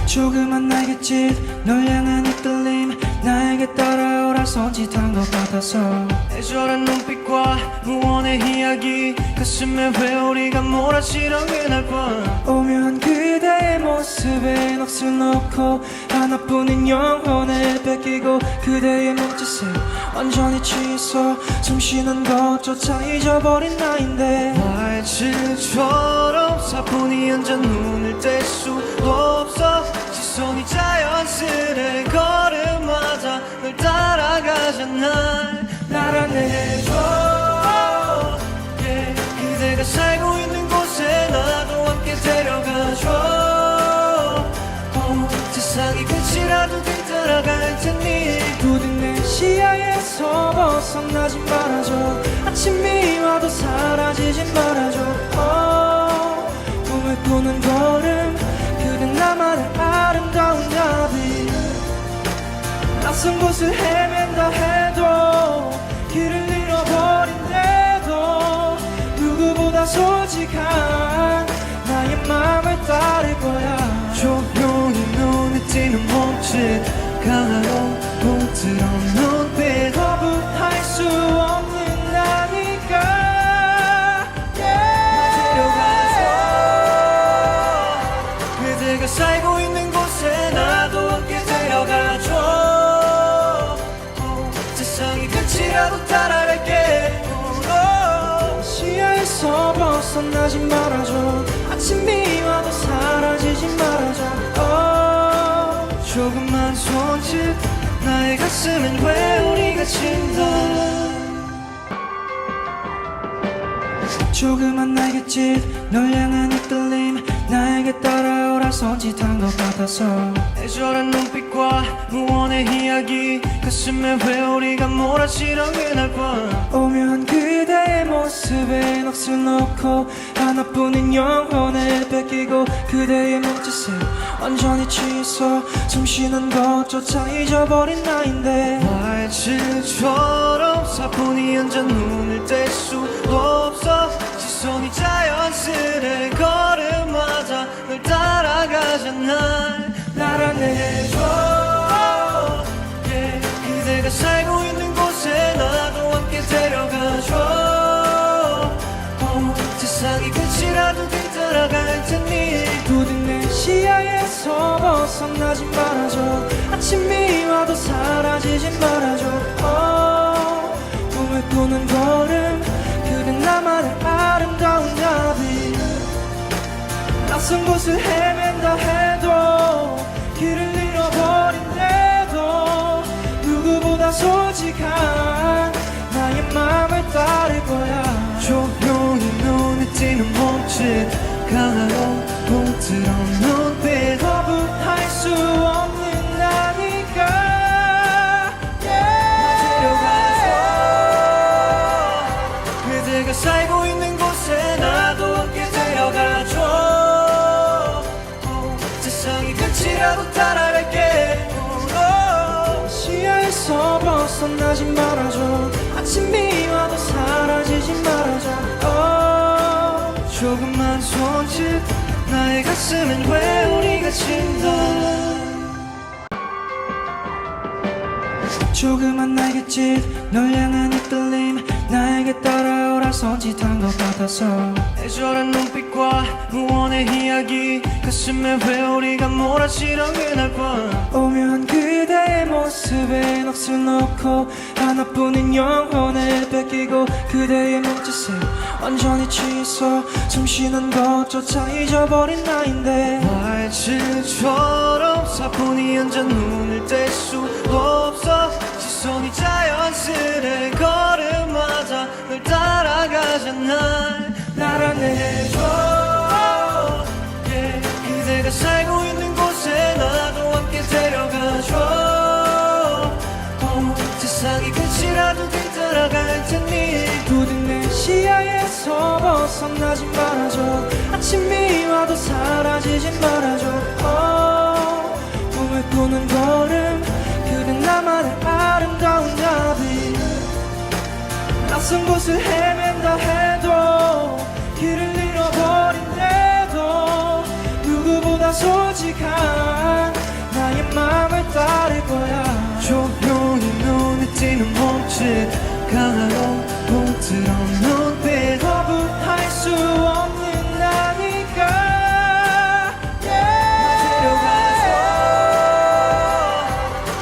조그만 날갯짓 널 향한 이끌림 나에게 따라오라 손짓한 것 같아서 애절한 눈빛과 무언의 이야기 가슴에 회오리가 몰아치던 그날 밤 오묘한 그대의 모습에 넋을 놓고 하나뿐인 영혼을 뺏기고 그대의 몸짓에 완전히 취해서 숨쉬는 것조차 잊어버린 나인데 말질처럼 사뿐히 앉아 눈을 뗄 수 없어 시선이 자연스레 걸음마다 널 따라가잖아 날 안내해줘 그대가 살고 있는 곳에 나도 함께 데려가줘 세상이 끝이라도 뒤따라갈 테니 부디 내 시야에서 벗어나지 말아줘 아침이 와도 사라지지 말아줘 꿈을 꾸는 걸음 그댄 나만의 아름다운 나비 낯선 곳을 헤맨다 해도 길을 잃어버린데도 누구보다 솔직한 나의 마음을 따를 거야 조용히 눈에 띄는 몸짓 강하고 부드러운 눈빛 거부할 수 없는 나니까 데려가줘 그대가 살고 있는 곳에 나도 함께 데려가줘 세상이 끝이라도 따라갈게 시야에서 벗어나지 말아줘 아침이 와도 사라지지 말아줘 조금만 손짓 나의 가슴엔 회오리가 친다 조그만 날갯짓 널 향한 이끌림 나에게 따라오라 손짓한 것 같아서 애절한 눈빛과 무언의 이야기 가슴에 회오리가 몰아치던 그날 밤 오묘한 그대의 모습에 넋을 놓고 하나뿐인 영혼을 뺏기고 그대의 몸짓에 완전히 취해서 숨쉬는 것조차 잊어버린 나인데 말질처럼 사뿐히 앉아 눈을 뗄 수 없어 시선이 자연스레 걸음마다 널 따라가잖아 날 안내해줘 그대가 살고 있는 곳에 나도 함께 데려가줘 세상이 끝이라도 뒤따라갈 테니 부디 내 시야에서 벗어나지 말아줘 아침이 와도 사라지지 말아줘 꿈을 꾸는 걸음 그댄 나만의 아름다운 나비 낯선 곳을 헤맨다 해도 길을 잃어버린데도 누구보다 솔직한 나의 마음을 따를 거야 조용히 눈에 띄는 몸짓 강하고 부드러운 눈빛 거부할 수 없는 나니까 데려가줘 그대가 살고 있는 곳에 나도 함께 데려가줘 세상이 끝이라도 따라갈게 시야에서 벗어나지 말아줘 아침이 와도 사라지지 말아줘 조금만 손짓 나의 가슴엔 회오리가 친다 조그만 날갯짓 널 향한 이끌림 나에게 따라오라 손짓한 것 같아서 애절한 눈빛과 무언의 이야기 가슴에 회오리가 몰아치던 그날 밤 오묘한 그대의 모습에 넋을 놓고 하나뿐인 영혼을 뺏기고 그대의 몸짓에 완전히 취해서 숨쉬는 것조차 잊어버린 나인데 말질처럼 사뿐히 앉아 눈을 뗄 수 없어 시선이 자연스레 걸음마다 널 따라가잖아 날 안내해줘 그대가 살고 있는 곳에 나도 함께 데려가줘 세상이 끝이라도 뒤따라갈 테니 부디 내 시야에서 벗어나지 말아줘 아침이 와도 사라지지 말아줘 꿈을 꾸는 걸음 그댄 나만의 아름다운 나비 낯선 곳을 헤맨다 해도 길을 잃어버린데도 누구보다 솔직한 몸짓 강하고 부드러운 눈빛 거부할 수 없는 나니까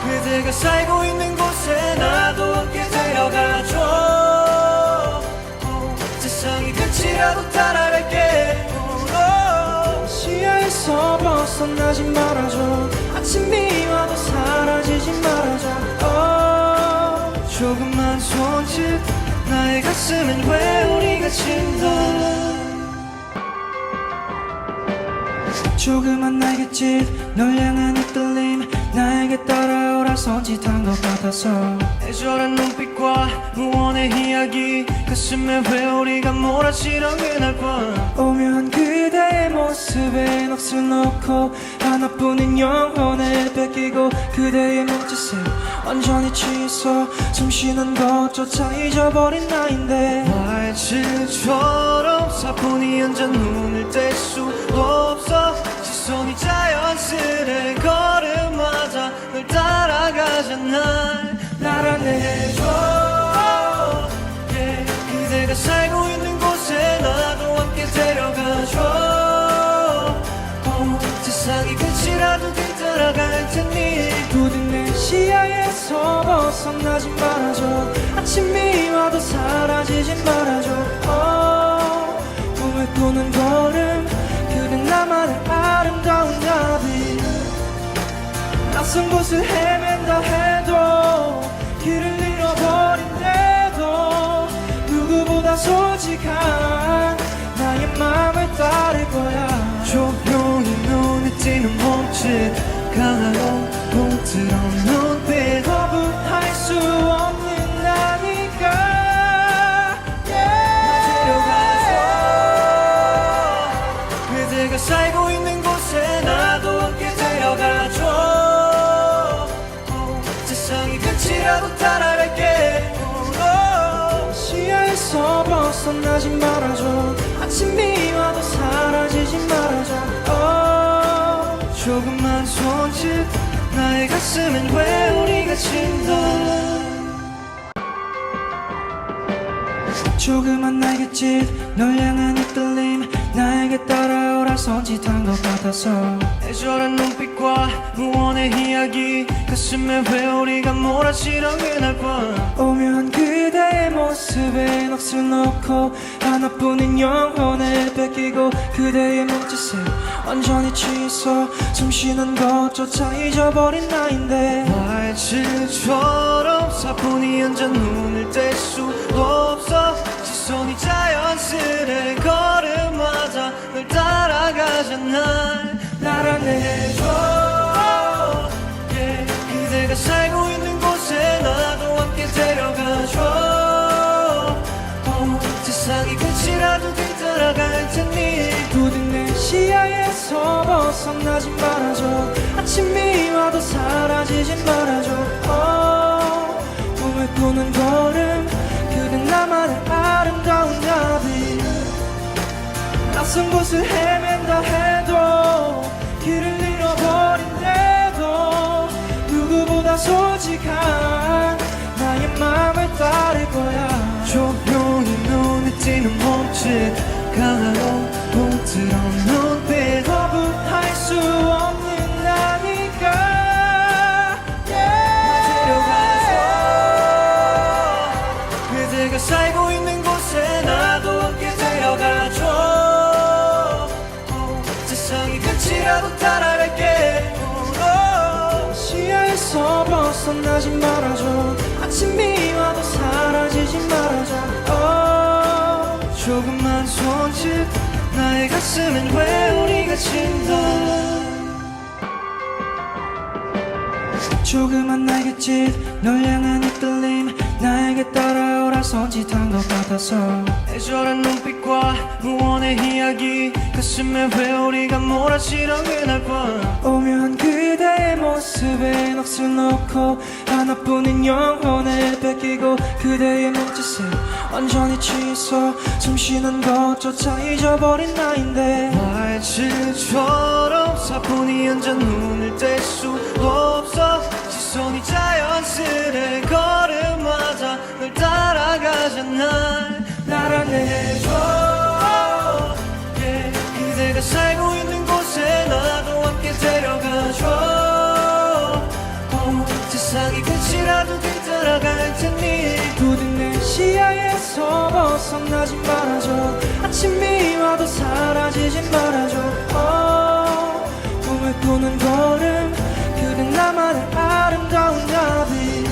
그대가 살고 있는 곳에 나도 함께 데려가줘 세상이 끝이라도 따라갈게 시야에서 벗어나지 말아줘 아침이 와도 사라지지 말아줘 조금만 손짓 나의 가슴엔 왜 우리가 친다 조그만 날갯짓 널 향한 이끌림 나에게 따라오라 손짓한 것 같아서 애절한 눈빛과 무언의 이야기 가슴에 왜 우리가 몰아치던 그날 밤 오묘한 그대의 모습에 넋을 놓고 하나뿐인 영혼을 뺏기고 그대의 몸짓에 완전히 취해서 숨 쉬는 것조차 잊어버린 나인데 말질처럼 사뿐히 앉아 눈을 뗄 수 없어 시선이 자연스레 걸음마다 널 따라가잖아 날 안내해줘 그대가 살고 있는 곳에 나도 함께 데려가줘 세상이 끝이라도 뒤따라갈 테니 부디 내 시야에서 벗어나지 말아줘 아침이 와도 사라지지 말아줘 꿈을 꾸는 걸음 그대 나만의 아름다운 나비 낯선 곳을 헤맨다 해도 길을 잃어버린데도 누구보다 솔직한 나의 마음을 따를 거야 조용히 눈에 띄는 몸짓 강하고 부드러운 눈빛 거부할 수 없는 나니까 그대가 살고 있는 곳에 나도 함께 데려가줘 세상이 끝이라도 따라갈게 시야에서 벗어나지 말아줘 아침이 와도 사라지지 말아줘 조금만 손짓 나의 가슴엔 왜 우리가 친다 조그만 날갯짓 널 향한 이끌림 나에게 따라오라 손짓한 것 같아서 애절한 눈빛과 무언의 이야기 가슴에 왜 우리가 몰아치던 그날 밤 오묘한 그대의 모습에 넋을 놓고 하나뿐인 영혼을 뺏기고 그대의 몸짓에 완전히 취해서 숨 쉬는 것조차 잊어버린 나인데 말질처럼 사뿐히 앉아 눈을 뗄 수 없어 시선이 자연스레 걸음마다 널 따라가잖아 날 안내해줘 그대가 살고 있는 곳에 나도 함께 데려가줘 세상이 끝이라도 뒤따라갈 테니 부디 내 시야에서 벗어나지 말아줘 아침이 와도 사라지지 말아줘 꿈을 꾸는 걸음 그대 나만의 아름다운 나비 낯선 곳을 헤맨다 해도 길을 잃어버린데도 누구보다 솔직한 나의 마음을 따를 거야 조용히 눈에 띄는 몸짓 강하고 부드러운 눈빛 거부할 수 없는 나니까 그대가 살고 있는 곳에 나도 함께 데려가줘 세상이 끝이라도 따라갈게 시야에서 벗어나지 말아줘 아침이 와도 사라지지 말아줘 조금만 손짓 나의 가슴엔 왜 우리가 친다 조그만 날갯짓 널 향한 이끌림 나에게 따라오라 손짓한 것 같아서 애절한 눈빛과 무언의 이야기 가슴에 왜 우리가 몰아치던 그날 밤 오묘한 그대의 모습에 넋을 놓고 하나뿐인 영혼을 뺏기고 그대의 몸짓에 완전히 취해서 숨 쉬는 것조차 잊어버린 나인데 말질처럼 사뿐히 앉아 눈을 뗄 수 없어 시선이 자연스레 걸음마다 안내해줘. yeah. 그대가 살고 있는 곳에 나도 함께 데려가줘. 세상이 끝이라도 뒤따라갈 테니 부디 내 시야에서 벗어나지 말아줘. 아침이 와도 사라지지 말아줘. 꿈을 꾸는 걸음 그대 나만의 아름다운 나비.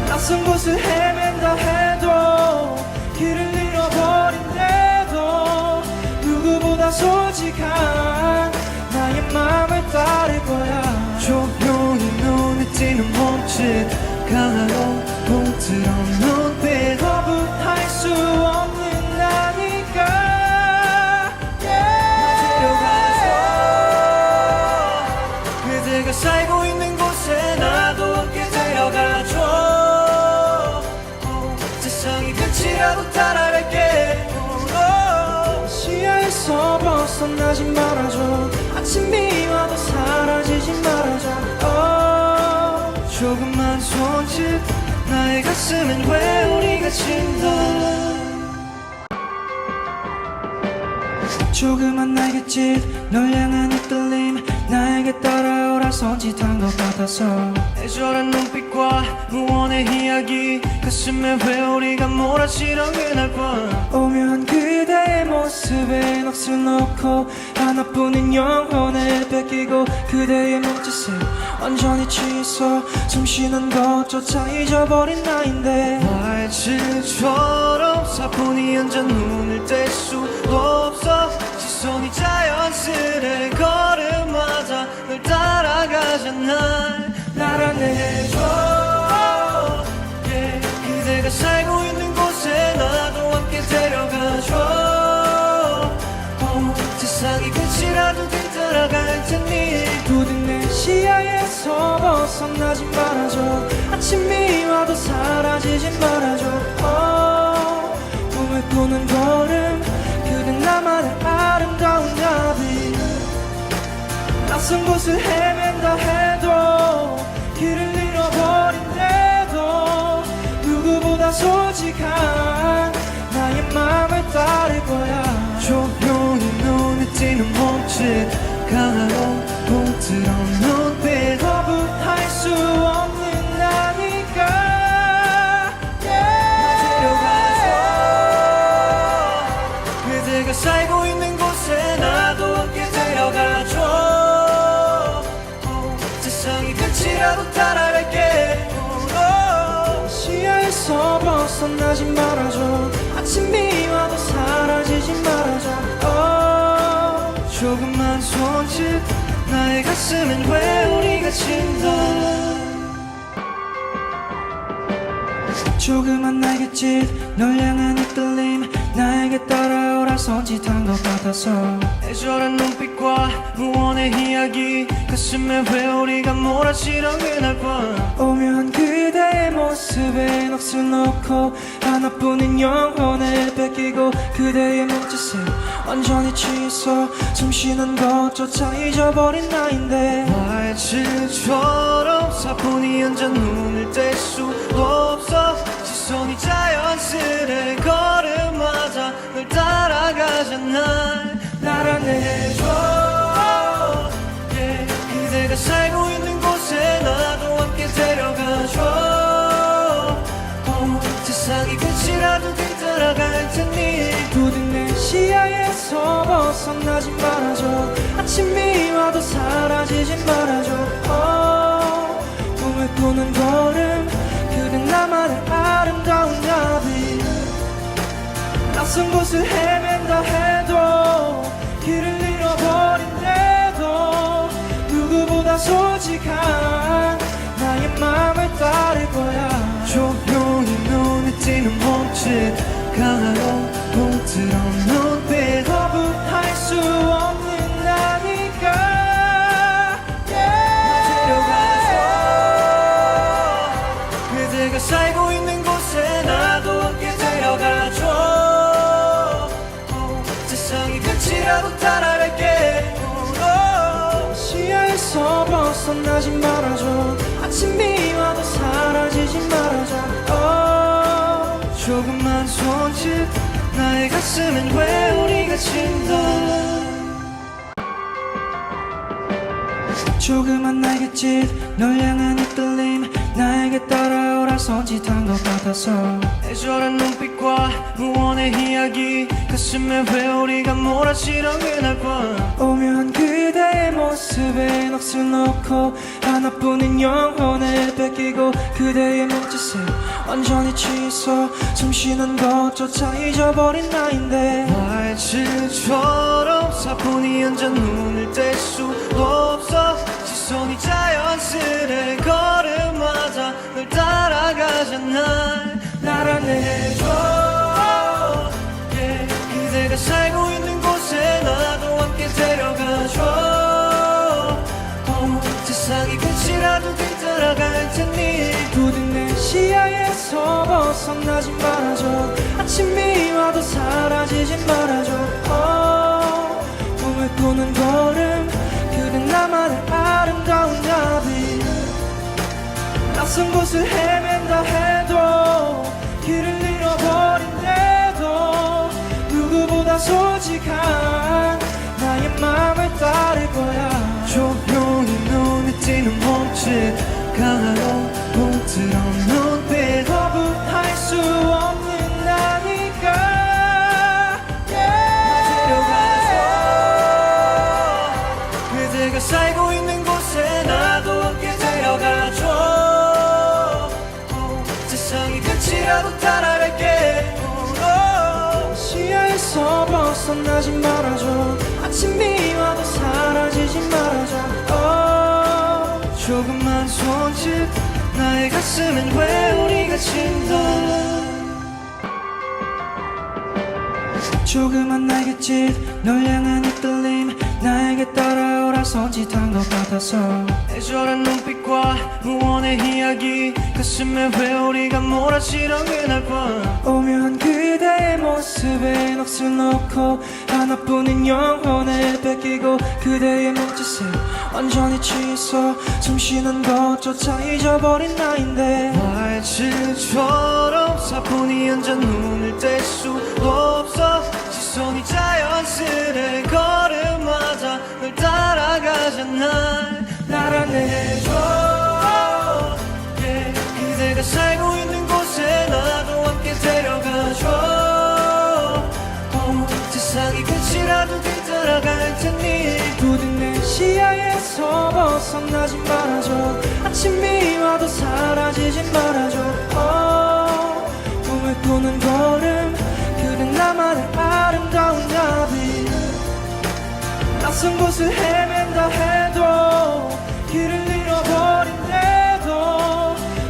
낯선 곳을 헤맨다 해도 길을 잃어버린데도 누구보다 솔직한 나의 마음을 따를 거야. 조용히 눈에 띄는 몸짓 강하고 부드러운 눈빛 거부할 수 없는 나니까 데려가줘. 그대가 살고 있는 곳에 나도 함께 데려가줘. 세상이 끝이라도 따라갈게. 시야에서 벗어나지 말아줘. 아침이 와도 사라지지 말아줘. 조금만 손짓 나의 가슴엔 회오리가 친다. 조그만 날갯짓 널 향한 이끌림 나에게 따라오라 손짓한 것 같아서 애절한 눈빛과 무언의 이야기 가슴에 회오리가 몰아치던 그날 밤 오묘한 그대의 모습에 넋을 놓고 하나뿐인 영혼을 뺏기고 그대의 몸짓에 완전히 취해서 숨쉬는 것조차 잊어버린 나인데 말질처럼 사뿐히 앉아 눈을 뗄 수 없어. 시선이 자연스레 걸음마다 널 따라가잖아. 날 안내해줘. yeah. 그대가 살고 있는 곳에 나도 함께 데려가줘. 세상이 끝이라도 뒤따라갈 테니 부디 내 시야에서 벗어나지 말아줘. 아침이 와도 사라지지 말아줘. 꿈을 꾸는 걸음 그대 나만의 아름다운 나비. 낯선 곳을 헤맨다 해도 길을 잃어버린데도 누구보다 솔직한 나의 마음을 따를 거야. 조용히 눈에 띄는 몸짓 강하고 부드러운 눈빛 거부할 수 없는 나니까 데려가줘. 그대가 살고 있는 곳에 나도 함께 데려가줘. 세상이 끝이라도 따라갈게. 시야에서 벗어나지 말아줘. 아침이 와도 사라지지 말아줘. 조금만 손짓 나의 가슴엔 회오리가 친다. 조그만 날갯짓 널 향한 이끌림 나에게 따라오라 손짓한 것 같아서 애절한 눈빛과 무언의 이야기 가슴에 회오리가 몰아치던 그날 밤 오묘한 그대의 모습에 넋을 놓고 하나뿐인 영혼을 뺏기고 그대의 몸짓에 완전히 취해서 숨쉬는 것조차 잊어버린 나인데 말질처럼 사뿐히 앉아 눈을 뗄 수 없어. 시선이 자연스레 걸음마다 널 따라가잖아. 날 안내해줘. yeah. 그대가 살고 있는 곳에 나도 함께 데려가줘. 세상이 끝이라도 뒤따라갈 테니 부디 내 시야에서 벗어나지 말아줘. 아침이 와도 사라지지 말아줘. 꿈을 꾸는 걸음 그대 나만의 아름다운 나비. 낯선 곳을 헤맨다 해도 길을 잃어버린데도 누구보다 솔직한 나의 마음을 따를 거야. 조용히 눈에 띄는 몸짓 강하고 부드러운 눈빛 거부할 수 없는 나니까 데려가줘. 그대가 살고 있는 곳에 나도 함께 데려가줘. 세상이 끝이라도 따라갈게. 시야에서 벗어나지 말아줘. 아침이 와도 사라지지 말아줘. 조금만 손짓 나의 가슴엔 왜 우리가 친다 조그만 날갯짓 널 향한 이끌림 나에게 따라오라 손짓한 것 같아서 애절한 눈빛과 무언의 이야기 가슴에 왜 우리가 몰아치던 그날 밤 오묘한 그대의 모습에 넋을 놓고 하나뿐인 영혼을 뺏기고 그대의 몸짓에 완전히 취해서 숨쉬는 것조차 잊어버린 나인데 말질처럼 사뿐히 앉아 눈을 뗄 수 없어 시선이 자연스레 걸음마다 널 따라가잖아 날 안내해줘 yeah. 그대가 살고 있는 곳에 나도 함께 데려가줘 세상이 끝이라도 뒤따라갈 테니 부디 내 시야에서 벗어나지 말아줘 아침이 와도 사라지지 말아줘 꿈을 꾸는 걸음 그대 나만의 아름다운 나비 낯선 곳을 헤맨다 해도 길을 잃어버린데도 누구보다 솔직한 나의 맘을 따를 거야 조용히 눈에 띄는 몸짓 강하고 부드러운 눈빛 거부할 수 없는 나니까 데려가줘 그대가 살고 있는 곳에 나도 함께 데려가줘 세상이 끝이라도 따라갈게 시야에서 벗어나지 말아줘 아침이 와도 사라지지 말아줘 조금만 손짓 나의 가슴엔 왜 우리가 친다 조그만 날갯짓 널 향한 이끌림 나에게 따라오라 손짓한 것 같아서 애절한 눈빛과 무언의 이야기 가슴에 왜 우리가 몰아치던 그날 밤 오묘한 그대의 모습에 넋을 놓고 하나뿐인 영혼을 뺏기고 그대의 몸짓에 완전히 취해서 숨쉬는 것조차 잊어버린 나인데 말질처럼 사뿐히 앉아 눈을 뗄 수 없어 시선이 자연스레 걸음마다 널 따라가잖아 날 안내해줘 yeah. 그대가 살고 있는 곳에 나도 함께 데려가줘 세상이 끝이라도 뒤따라갈 테니 부디 내 시야에서 벗어나지 말아줘 아침이 와도 사라지지 말아줘 꿈을 꾸는 걸음 그대 나만의 아름다운 나비 낯선 곳을 헤맨다 해도 길을 잃어버린데도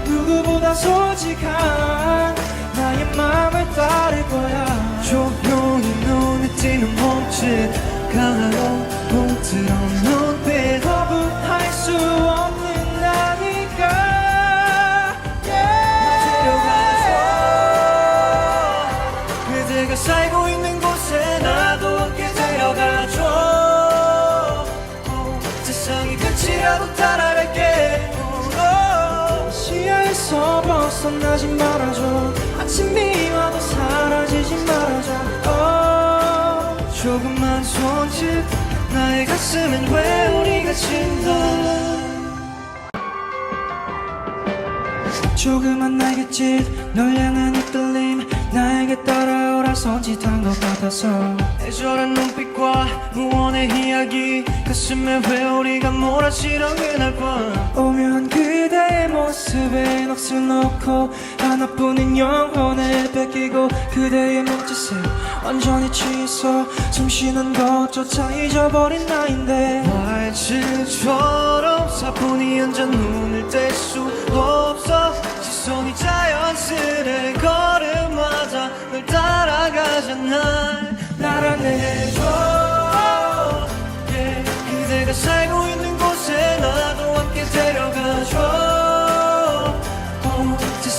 누구보다 솔직한 나의 맘을 따를 거야 조용히 눈에 띄는 몸짓 강하고 부드러운 눈빛 거부할 수 없는 나니까 데려가줘 그대가 살고 있는 곳에 나도 함께 데려가줘 세상이 끝이라도 따라갈게 시야에서 벗어나지 말아줘 아침이 와도 사라지지 말아줘 조금만 손짓 나의 가슴엔 왜 우리가 친다 조그만 날갯짓 널 향한 이끌림 나에게 따라오라 손짓한 것 같아서 애절한 눈빛과 무언의 이야기 가슴에 왜 우리가 몰아치던 그날 밤 오묘한 그대의 모습에 넋을 놓고 하나뿐인 영혼을 뺏기고 그대의 몸짓에 완전히 취해서 숨쉬는 것조차 잊어버린 나인데 말질처럼 사뿐히 앉아 눈을 뗄 수 없어 시선이 자연스레 걸음마다 널 따라가잖아 날 안내해줘 yeah. 그대가 살고 있는 곳에 나도 함께 데려가줘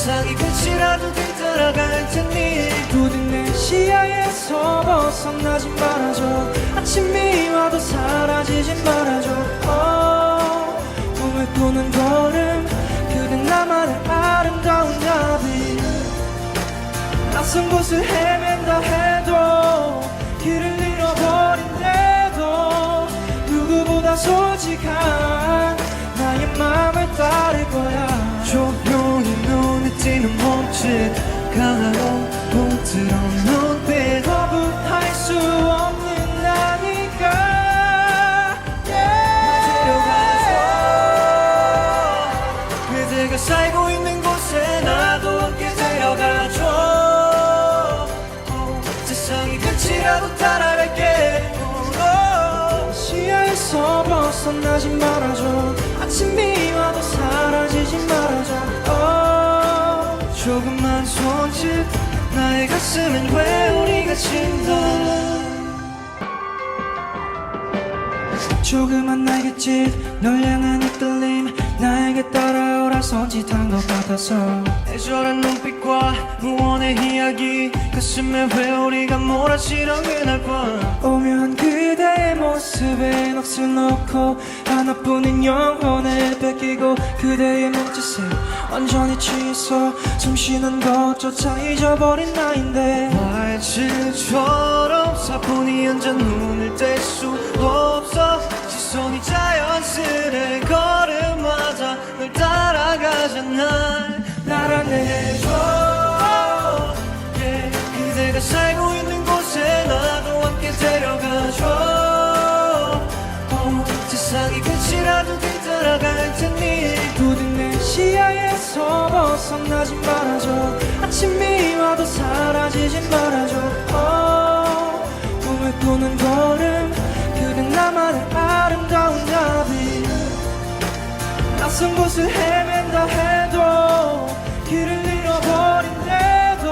세상이 끝이라도 뒤따라갈 테니 부디 내 시야에서 벗어나지 말아줘 아침이 와도 사라지지 말아줘 꿈을 꾸는 걸음 그대 나만의 아름다운 나비 낯선 곳을 헤맨다 해도 길을 잃어버린데도 누구보다 솔직한 나의 맘을 따를 거야. 조용히 눈에 띄는 몸짓 강하고 부드러운 눈빛 거부할 수 없는 나니까 데려가줘. 그대가 살고 있는 곳에 나도 함께 데려가줘. 세상이 끝이라도 따라갈게. 시야에서 벗어나지 말아줘. 아침이 와도 사라지지 말아줘. 조금만 손짓 나의 가슴엔 회오리가 친다. 조그만 날갯짓 널 향한 이끌림 나에게 따라오라 손짓한 것 같아서 애절한 눈빛과 무언의 이야기 가슴에 회오리가 몰아치던 그날 밤 오묘한 그대의 모습에 넋을 놓고 하나뿐인 영혼을 뺏기고 그대의 몸짓에 완전히 취해서 숨쉬는 것조차 잊어버린 나인데 말칠처럼 사뿐히 앉아 눈을 뗄 수 없어. 시선이 자연스레 걸음마다 널 따라가잖아. 날 안내해줘. 그대가 살고 있는 곳에 나도 함께 데려가줘. 세상이 끝이라도 뒤따라갈 테니 부디 내 시야에서 벗어나지 말아줘. 아침이 와도 사라지지 말아줘. 꿈을 꾸는 걸음 그댄 나만의 아름다운 나비. 낯선 곳을 헤맨다 해도 길을 잃어버린데도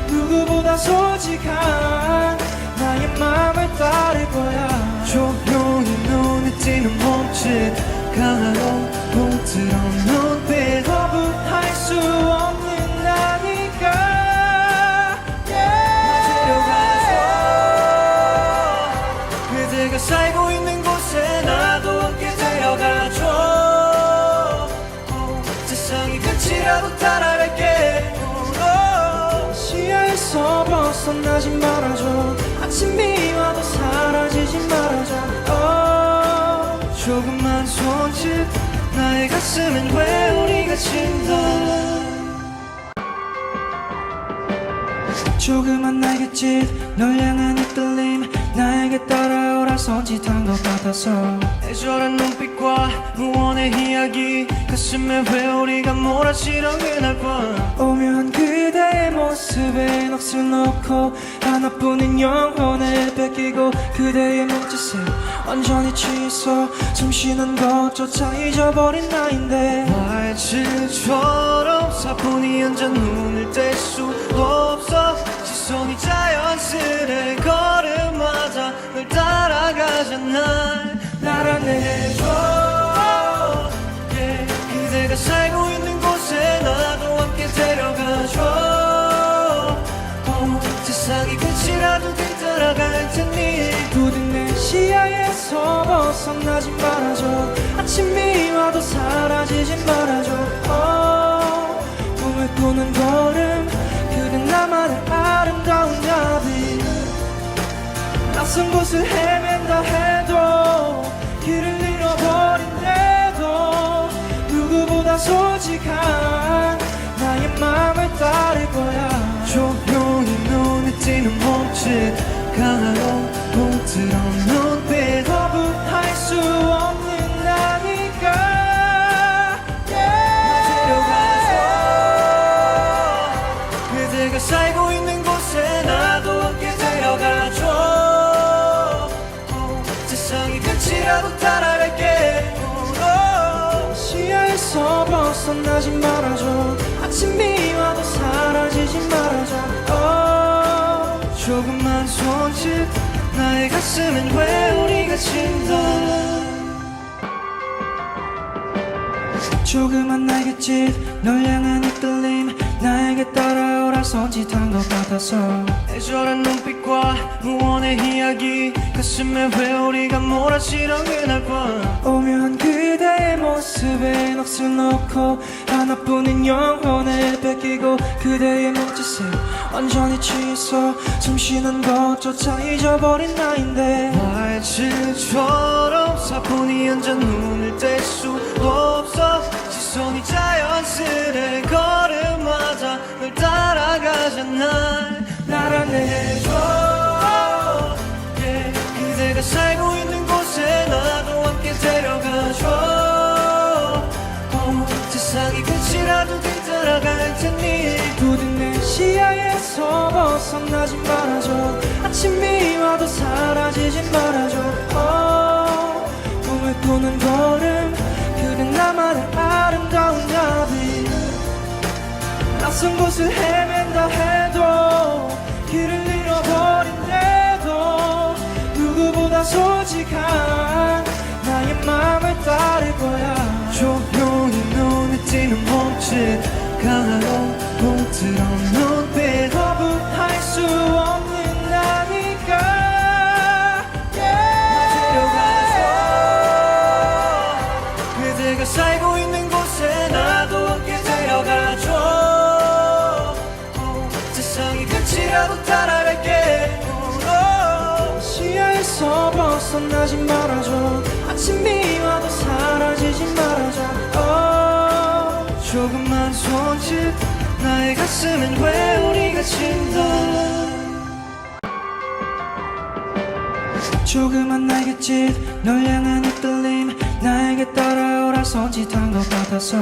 누구보다 솔직한 나의 맘을 따를 거야. 조용히 눈에 띄는 몸짓 강하고 부드러운 눈빛 거부할 수 없는 나니까 데려가줘. 그대가 살고 있는 곳에 나도 함께 데려가줘. 세상이 끝이라도 따라갈게. 시야에서 벗어나지 말아줘. 아침이 와도 사라지지 말아줘. 조금만 손짓 나의 가슴엔 회오리가 친다. 조그만 날갯짓 널 향한 이끌림 나에게 따라오라 손짓한 것 같아서 애절한 눈빛과 무언의 이야기 가슴에 회오리가 몰아치던 그날 밤 오묘한 그대의 모습에 넋을 놓고 하나뿐인 영혼을 뺏기고 그대의 몸짓에 완전히 취해서 숨쉬는 것조차 잊어버린 나인데 말칠처럼 사뿐히 앉아 눈을 뗄 수 없어. 시선이 자연스레 걸음마다 널 따라가잖아. 날 안내해줘. 그대가 살고 있는 곳에 나도 함께 데려가줘. 세상이 끝이라도 뒤따라갈 테니 부디 내 시야에서 벗어나지 말아줘. 아침이 와도 사라지지 말아줘. 꿈을 꾸는 걸음 그댄 나만의 아름다운 나비. 낯선 곳을 헤맨다 해도 길을 잃어버린데도 누구보다 솔직한 나의 맘을 따를 거야. 조용히 눈에 띄는 몸짓 강하고 부드러운 눈빛 거부할 수 없는 나니까 데려가줘. 그대가 살고 있는 곳에 나도 함께 데려가줘. 세상이 끝이라도 따라갈게. 시야에서 벗어나지 말아줘. 아침이 와도 사라지지 말아줘. 조금만 손짓 나의 가슴엔 회오리가 친다. 조그만 날갯짓 널 향한 이끌림 나에게 따라오라 손짓한 것 같아서 애절한 눈빛과 무언의 이야기 가슴에 회오리가 몰아치던 그날과 오묘한 그대의 모습에 넋을 놓고 하나뿐인 영혼을 뺏기고 그대의 몸짓에 완전히 취해서 숨쉬는 것조차 잊어버린 나인데 말질처럼 사뿐히 앉아 눈을 뗄 수 없어 시선이 자연스레 걸음마다 널 따라가잖아 날 안내해줘 yeah. 그대가 살고 있는 곳에 나도 함께 데려가줘 세상이 끝이라도 뒤따라갈 테니 부디 내 시야에서 벗어나지 말아줘 아침이 와도 사라지지 말아줘 꿈을 꾸는 걸음 그대 나만의 아름다운 나비 낯선 곳을 헤맨다 해도 길을 잃어버린데도 누구보다 솔직한 나의 맘을 따를 거야 조용히 눈에 띄는 몸짓 강하고 부드러운 눈빛 거부할 수 없는 나니까 데려가줘 그대가 살고 있는 곳에 나도 함께 데려가줘 세상이 끝이라도 따라갈게 시야에서 벗어나지 말아줘 아침이 와도 사라지지 말아줘 조금만 손짓 나의 가슴엔 회오리가 친다 조그만 날갯짓 널 향한 이끌림 나에게 따라오라 손짓한 것 같아서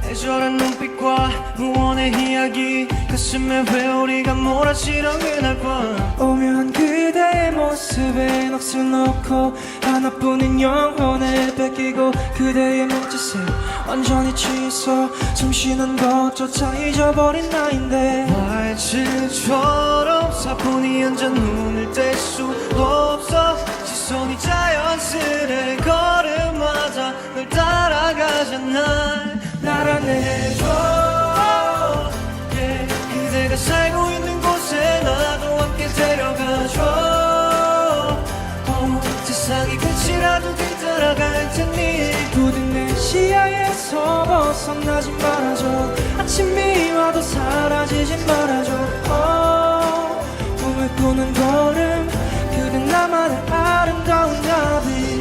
애절한 눈빛과 무언의 이야기 가슴에 회오리가 몰아치던 그날과 오묘한 그대의 모습에 넋을 놓고 하나뿐인 영혼을 뺏기고 그대의 몸짓에 완전히 취해서 숨쉬는 것조차 잊어버린 나인데 말질처럼 사뿐히 앉아 눈을 뗄 수 없어 시선이 자연스레 걸음마다 널 따라가잖아 날 안내해줘 yeah. 그대가 살고 있는 곳에 나도 함께 데려가줘 세상이 끝이라도 뒤따라갈 테니 부디 내 시야에서 벗어나지 말아줘 아침이 와도 사라지지 말아줘 꿈을 꾸는 걸음 그대 나만의 아름다운 나비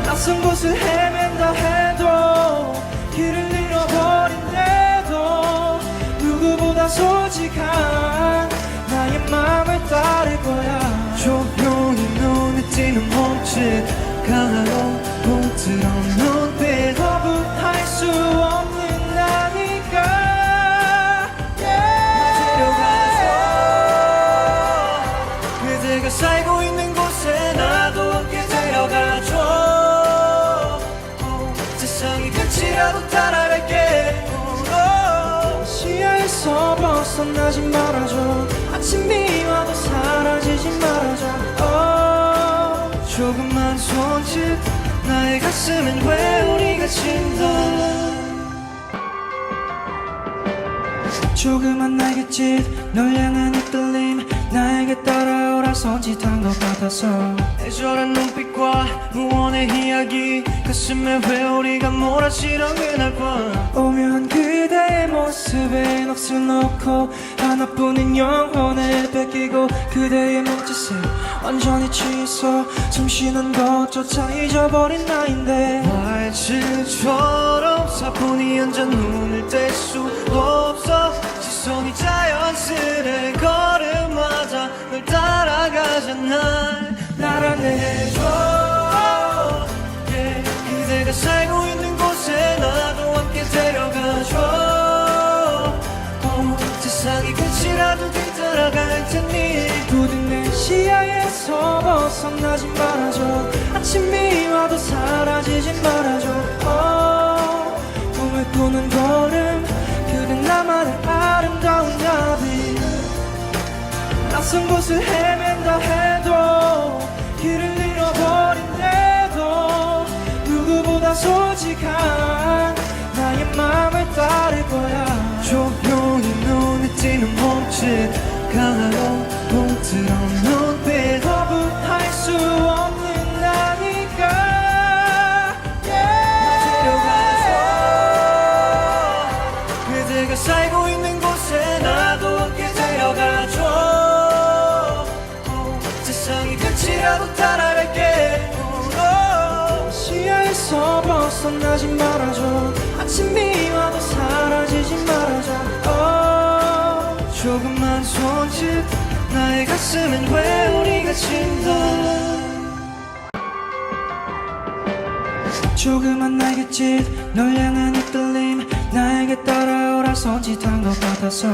낯선 곳을 헤맨다 해도 길을 잃어버린데도 누구보다 솔직한 나의 맘을 따를 거야 조용히 눈에 띄는 몸짓 강하고 부드러운 눈빛 거부할 수 없는 나니까 데려가줘 그대가 살고 있는 곳에 나도 함께 데려가줘 세상이 끝이라도 따라갈게 시야에서 벗어나지 말아줘 아침이 와도 사라지지 말아줘 조금만 손짓 나의 가슴엔 회오리가 친다 조그만 날갯짓 널 향한 이끌림 나에게 따라오라 손짓한 것 같아서 애절한 눈빛과 무언의 이야기 가슴에 회오리가 몰아치던 그날과 오묘한 그대의 모습에 넋을 놓고 하나뿐인 영혼을 뺏기고 그대의 몸짓에 완전히 취해서 숨쉬는 것조차 잊어버린 나인데 말질처럼 사뿐히 앉아 눈을 뗄 수 없어 시선이 자연스레 걸음마다 널 따라가잖아 날 안내해줘 yeah. 그대가 살고 있는 곳에 나도 함께 데려가줘 세상이 끝이라도 뒤따라갈 테니 부디 내 시야에서 벗어나지 말아줘 아침이 와도 사라지지 말아줘 꿈을 꾸는 걸음 그대 나만의 아름다운 나비 낯선 곳을 헤맨다 해도 길을 잃어버린데도 누구보다 솔직한 나의 맘을 따를 거야 조용히 눈에 띄는 강하고 부드러운 눈빛 거부할 수 없는 나니까 데려가줘 그대가 살고 있는 곳에 나도 함께 데려가줘 세상이 끝이라도 따라갈게 시야에서 벗어나지 말아줘 아침이 와도 사라지지 말아줘 조금만 손짓 나의 가슴엔 회오리가 친다 조그만 날갯짓 널 향한 이끌림 나에게 따라오라 손짓한 것 같아서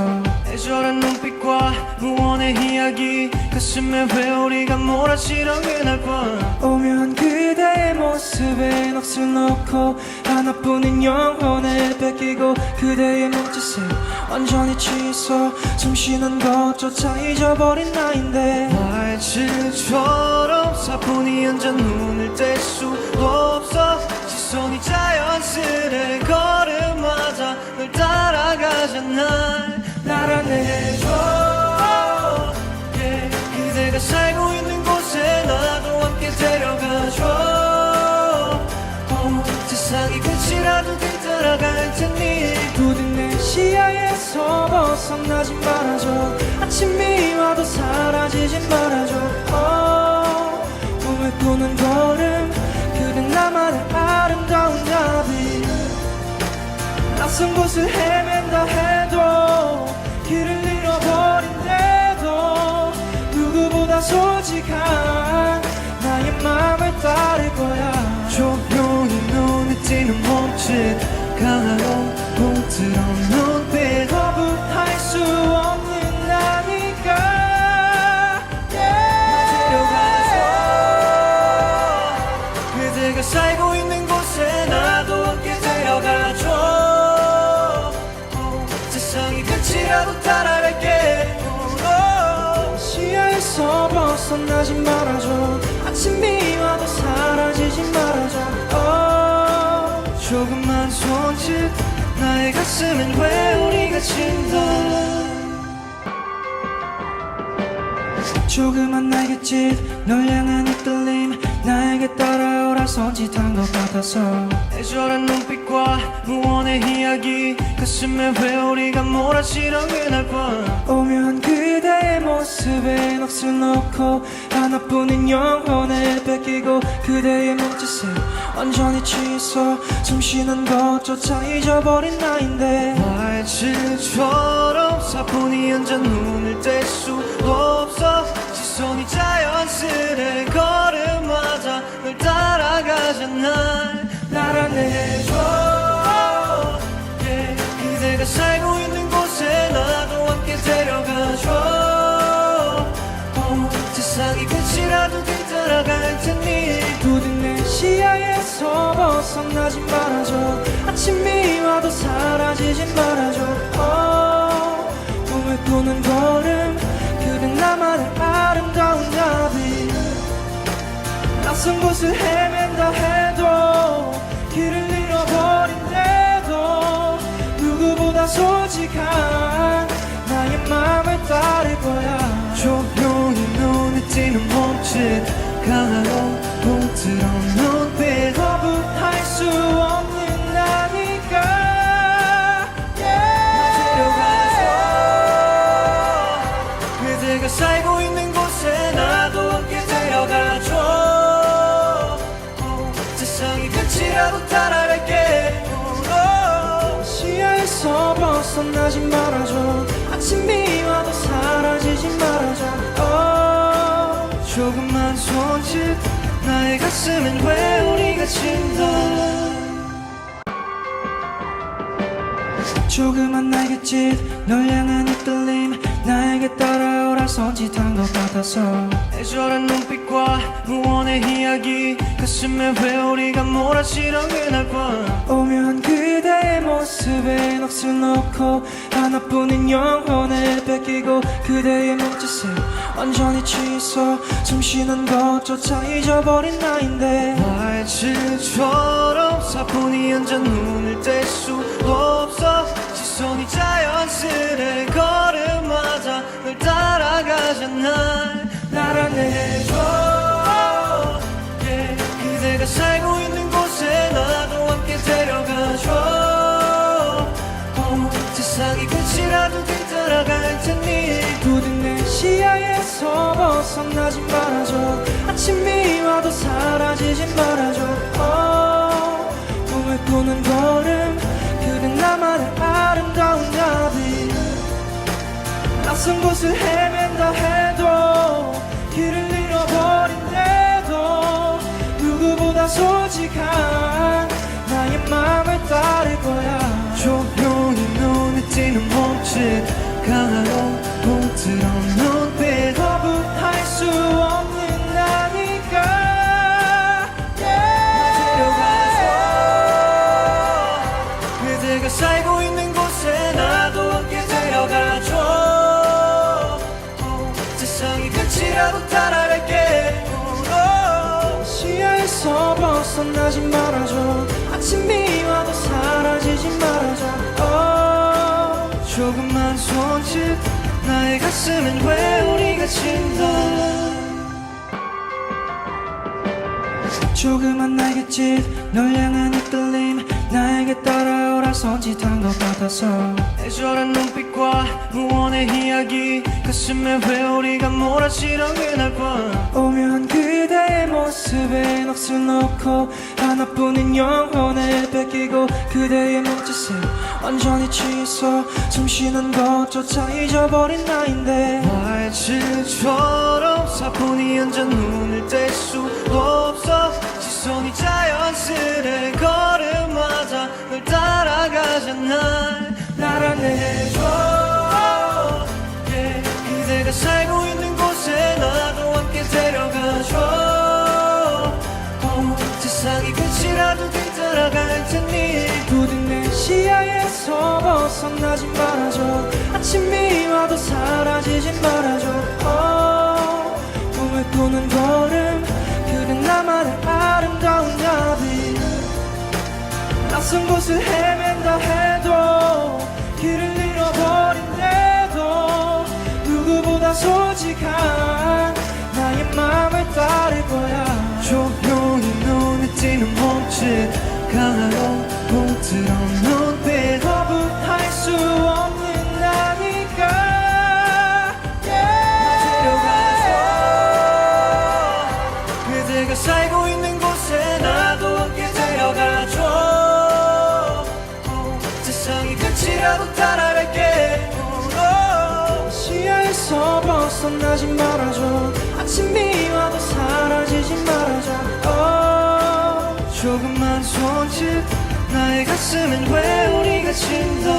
애절한 눈빛과 무언의 이야기 가슴에 회오리가 몰아치던 그날 밤 오묘한 그대의 모습에 넋을 놓고 하나뿐인 영혼을 뺏기고 그대의 몸짓에 완전히 취해서 숨 쉬는 것조차 잊어버린 나인데 말칠처럼 사뿐히 앉아 눈을 뗄 수 없어 시선이 자연스레 걸음마다 널 따라가잖아 날 안내해줘 그대가 살고 있는 곳에 나도 함께 데려가줘 세상이 끝이라도 뒤따라갈 테니 부디 내 시야에서 벗어나지 말아줘 아침이 와도 사라지지 말아줘 꿈을 꾸는 걸음 그대 나만의 아름다운 나비 낯선 곳을 헤맨다 해도 길을 잃어버린데도 누구보다 솔직한 나의 마음을 따를 거야 조용히 눈에 띄는 몸짓 강하고 부드러운 눈빛 거부할 수 없는 나니까 데려가줘 그대가 살고 있는 곳에 나도 함께 데려가줘 세상이 끝이라도 따라갈게 시야에서 벗어나지 말아줘 아침이 와도 사라지지 말아줘 조금만 손짓 나의 가슴엔 회오리가 친다 조그만 날갯짓 널 향한 이끌림 나에게 따라오라 손짓한 것 같아서 애절한 눈빛과 무언의 이야기 가슴에 회오리가 몰아치던 그날 밤 오묘한 그대의 모습에 넋을 놓고 하나뿐인 영혼을 뺏기고 그대의 몸짓에 완전히 취해서 숨 쉬는 것조차 잊어버린 나인데 말칠처럼 사뿐히 앉아 눈을 뗄 수 없어 시선이 자연스레 걸음마다 널 따라가잖아 날 안내해줘 그대가 살고 있는 곳에 나도 함께 데려가줘 세상이 끝이라도 뒤따라갈 테니 부디 내 시야에서 벗어나지 말아줘 아침이 와도 사라지지 말아줘 꿈을 꾸는 걸음 그대 나만의 아름다운 나비 낯선 곳을 헤맨다 해도 길을 잃어버린데도 누구보다 솔직한 나의 마음을 따를 거야 조용히 눈에 띄는 몸짓 강하고 부드러운 눈빛 거부할 수 없는 나니까 데려가줘 그대가 살고 있는 곳에 나도 함께 데려가줘 세상이 끝이라도 따라갈게 시야에서 벗어나지 말아줘 아침이 와도 사라지지 말아줘 조금만 손짓 나의 가슴엔 회오리가 친다 조그만 날갯짓 널 향한 이끌림 나에게 따라오라 손짓한 것 같아서 애절한 눈빛과 무언의 이야기 가슴에 회오리가 몰아치던 그날 밤 오묘한 그대의 모습에 넋을 놓고 하나뿐인 영혼을 뺏기고 그대의 몸짓에 완전히 취해서 숨 쉬는 것조차 잊어버린 나인데 말칠처럼 사뿐히 앉아 눈을 뗄 수 없어 시선이 자연스레 걸음마다 널 따라 그대가 살고 있는 곳에 나도 함께 데려가줘. 세상이 끝이라도 뒤따라갈 테니 부디 내 시야에서 벗어나지 말아줘. 아침이 와도 사라지지 말아줘. 꿈을 꾸는 걸음 그댄 나만의 아름다운 나비. 낯선 곳을 헤맨다 해도 길을 잃어버린데도 누구보다 솔직한 나의 마음을 따를 거야. 조용히 눈에 띄는 몸짓 강한 옷처럼 눈빛 거부할 수 없는 나니까 데려가줘. 그대가 살고 있는 곳에 나도 함께 데려가줘. 세상이 끝이라도 따라갈게. 시야에서 벗어나지 말아줘. 아침이 와도 사라지지 말아줘. 조금만 손짓 나의 가슴엔 회오리가 친다. 조그만 날갯짓 널 향한 이끌림 나에게 따라오라 손짓한 것 같아서 애절한 눈빛과 무언의 이야기 가슴에 회오리가 몰아치던 그날 밤 오묘한 그대의 모습에 넋을 놓고 하나뿐인 영혼을 뺏기고 그대의 몸짓에 완전히 취해서 숨 쉬는 것조차 잊어버린 나인데 말질처럼 사뿐히 앉아 눈을 뗄 수 없어. 시선이 자연스레 걸음마다 널 따라가잖아. 날 안내해줘. 그대가 살고 있는 곳에 나도 함께 데려가줘. 세상이 끝이라도 뒤따라갈 테니 부디 내 시야에서 벗어나지 말아줘. 아침이 와도 사라지지 말아줘. 꿈을 꾸는 걸음 그댄 나만의 아름다운 나비. 낯선 곳을 헤맨다 해도 길을 잃어버린데도 누구보다 솔직한 나의 마음을 따를 거야. 조용히 눈에 띄는 몸짓 강한 옷처럼 눈빛 거부할 수 없는 나니까 데려가줘. 그대가 살고 있는 곳에 나도 함께 데려가줘. 세상이 끝이라도 따라갈게. 시야에서 벗어나지 말아줘. 아침이 와도 사라지지 말아줘. 조금만 손짓 나의 가슴엔 회오리가 친다.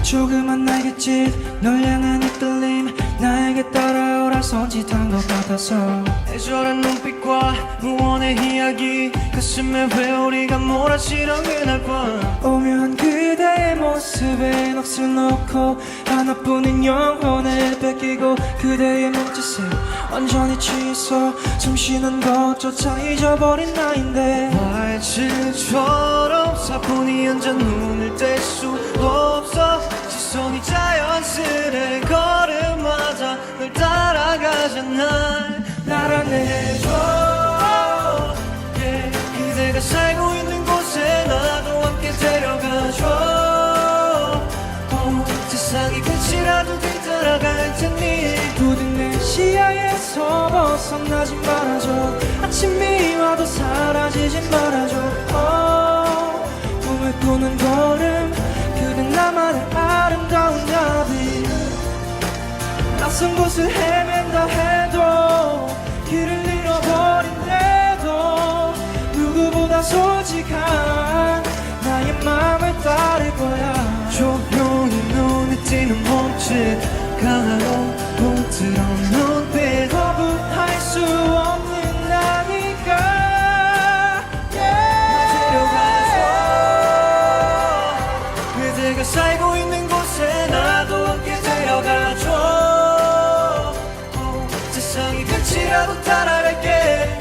조그만 날갯짓 널 향한 이끌림 나에게 따라오라 손짓한 것 같아서 애절한 눈빛과 무언의 이야기 가슴에 회오리가 몰아치던 그날 밤 오묘한 그대의 모습에 넋을 놓고 하나뿐인 영혼을 뺏기고 그대의 몸짓에 완전히 취해서 숨 쉬는 것조차 잊어버린 나인데 말질처럼 사뿐히 앉아 눈을 뗄 수 없어. 시선이 자연스레 걸음마다 널 따라가잖아. 날 안내해줘. 그대가 살고 있는 곳에 나도 함께 데려가줘. 세상이 끝이라도 뒤따라갈 테니 부디 내 시야에서 벗어나지 말아줘. 아침이 와도 사라지지 말아줘. 꿈을 꾸는 걸음 그댄 나만의 아름다운 나비. 낯선 곳을 헤맨다 해도 길을 잃어버린데도 누구보다 솔직한 나의 마음을 따를 거야. 조용히 눈에 띄는 몸짓 강한 옷처럼 눈빛 거부할 수 없는 나니까 데려가줘. 그대가 살고 있는 곳에 나도 함께 데려가줘. 세상이 끝이라도 따라갈게.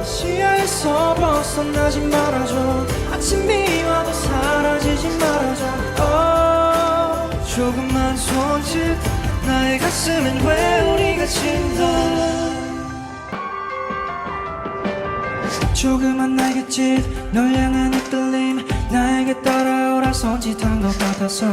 시야에서 벗어나지 말아줘. 아침이 와도 사라지지 말아줘. 조금만 손짓 나의 가슴엔 회오리가 친다. 조그만 날갯짓 널 향한 이끌림 나에게 따라오라 손짓한 것 같아서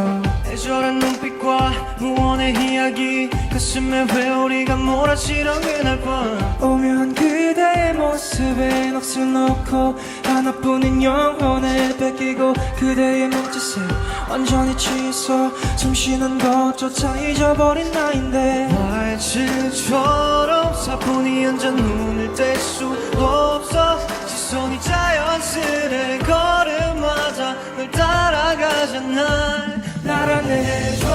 애절한 눈빛과 무언의 이야기 가슴에 회오리가 몰아치던 그날 밤 오묘한 그대의 모습에 넋을 놓고 하나뿐인 영혼을 뺏기고 그대의 몸짓에 완전히 취해서 숨쉬는 것조차 잊어버린 나인데 말질처럼 사뿐히 앉아 눈을 뗄 수 없어 시선이 자연스레 걸음마다 널 따라가잖아 날 안내해줘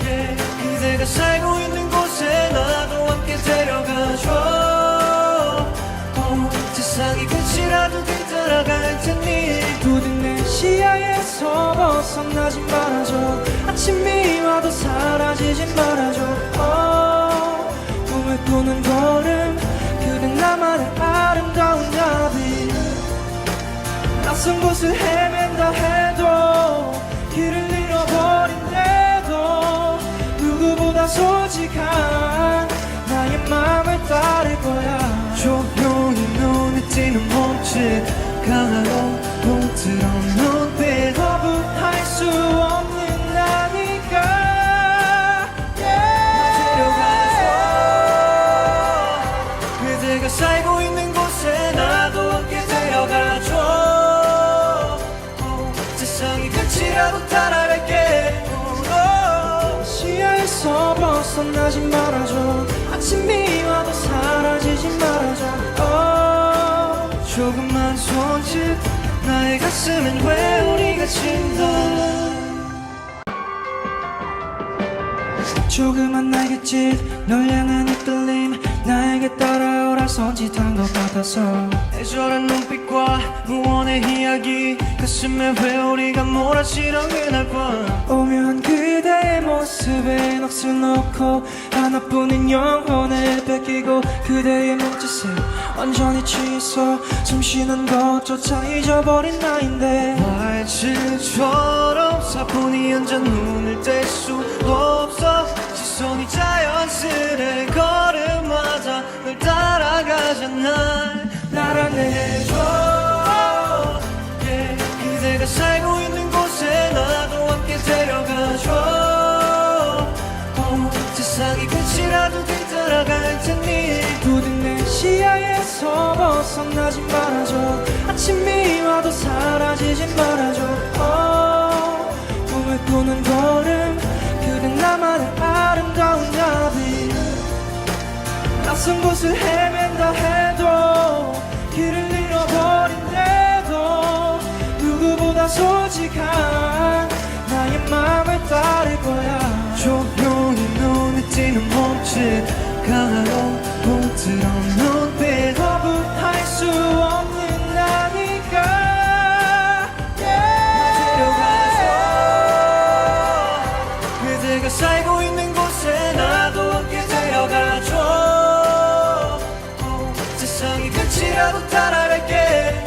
yeah. 그대가 살고 있는 곳에 나도 함께 데려가줘 세상이 끝이라도 뒤따라갈 테니 부디 내 시야에서 벗어나지 말아줘 아침이 와도 사라지지 말아줘 꿈을 꾸는 걸음 그대 나만의 아름다운 나비 낯선 곳을 헤맨다 해도 길을 잃어버린데도 누구보다 솔직한 나의 마음을 따를 거야 조용히 눈에 띄는 몸짓 강하고 부드러운 눈빛 거부할 수 없는 나니까 데려가줘 그대가 살고 있는 곳에 나도 함께 데려가줘 세상이 끝이라도 따라갈게 시야에서 벗어나지 말아줘 아침이 와도 사라지지 말아줘 조금만 손짓 나의 가슴엔 회오리가 친다 조그만 날갯짓 널 향한 이끌림 나에게 따라오라 손짓한 것 같아서 애절한 눈빛과 무언의 이야기 가슴에 회오리가 몰아치던 그날 밤 오묘한 그대의 모습에 넋을 놓고 하나뿐인 영혼을 뺏기고 그대의 몸짓에 완전히 취해서 숨쉬는 것조차 잊어버린 나인데 말질처럼 사뿐히 앉아 눈을 뗄 수 없어 시선이 자연스레 걸음마다 널 따라가잖아 날 안내해줘 yeah. 그대가 살고 있는 곳에 나도 함께 데려가줘 세상이 끝이라도 뒤따라갈 테니 부디 내 시야에서 벗어나지 말아줘 아침이 와도 사라지지 말아줘 꿈을 꾸는 걸음 그대 나만의 아름다운 나비 낯선 곳을 헤맨다 해도 길을 잃어버린데도 누구보다 솔직한 나의 마음을 따를 거야 조용히 눈에 띄는 몸짓 강하고 부드러운 눈빛 거부할 수 없는 나니까 데려가줘 그대가 살고 있는 곳에 나도 함께 데려가줘 세상이 끝이라도 따라갈게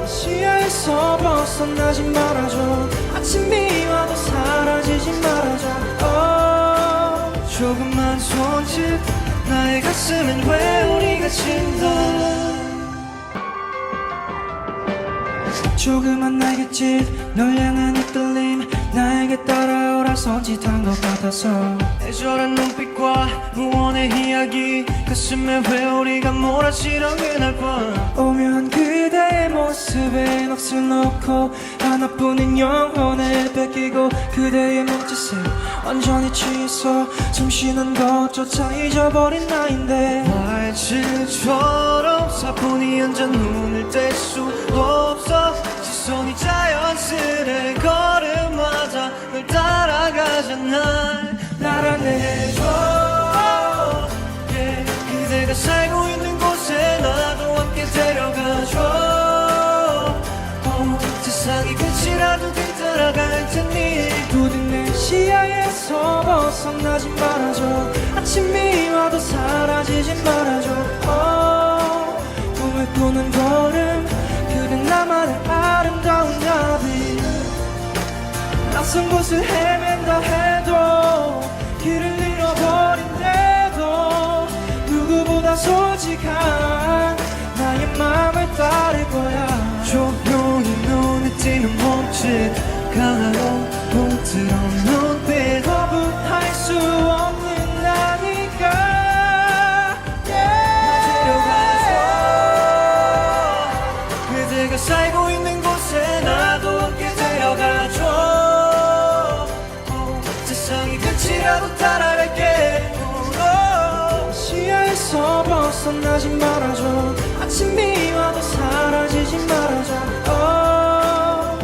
시야에서 벗어나지 말아줘 아침이 와도 사라지지 말아줘 조금만 손짓 나의 가슴엔 회오리가 친다 조그만 날갯짓 널 향한 이끌림 나에게 따라오라 손짓한 것 같아서 애절한 눈빛과 무언의 이야기 가슴에 회오리가 몰아치던 그날 밤 오묘한 그대의 모습에 넋을 놓고 하나뿐인 영혼을 뺏기고 그대의 몸짓에 완전히 취해서 숨쉬는 것조차 잊어버린 나인데 말질처럼 사뿐히 앉아 눈을 뗄 수 없어 시선이 자연스레 걸음마다 널 따라가잖아 날 안내해줘 yeah. 그대가 살고 있는 곳에 나도 함께 데려가줘 세상이 끝이라도 뒤따라갈 테니 부디 내 시야에서 벗어나지 말아줘 아침이 와도 사라지지 말아줘 꿈을 꾸는 걸음 그대 나만의 아름다운 나비 낯선 곳을 헤맨다 해도 길을 잃어버린데도 누구보다 솔직한 시야에서 벗어나지 말아줘. 아침이 와도 사라지지 말아줘.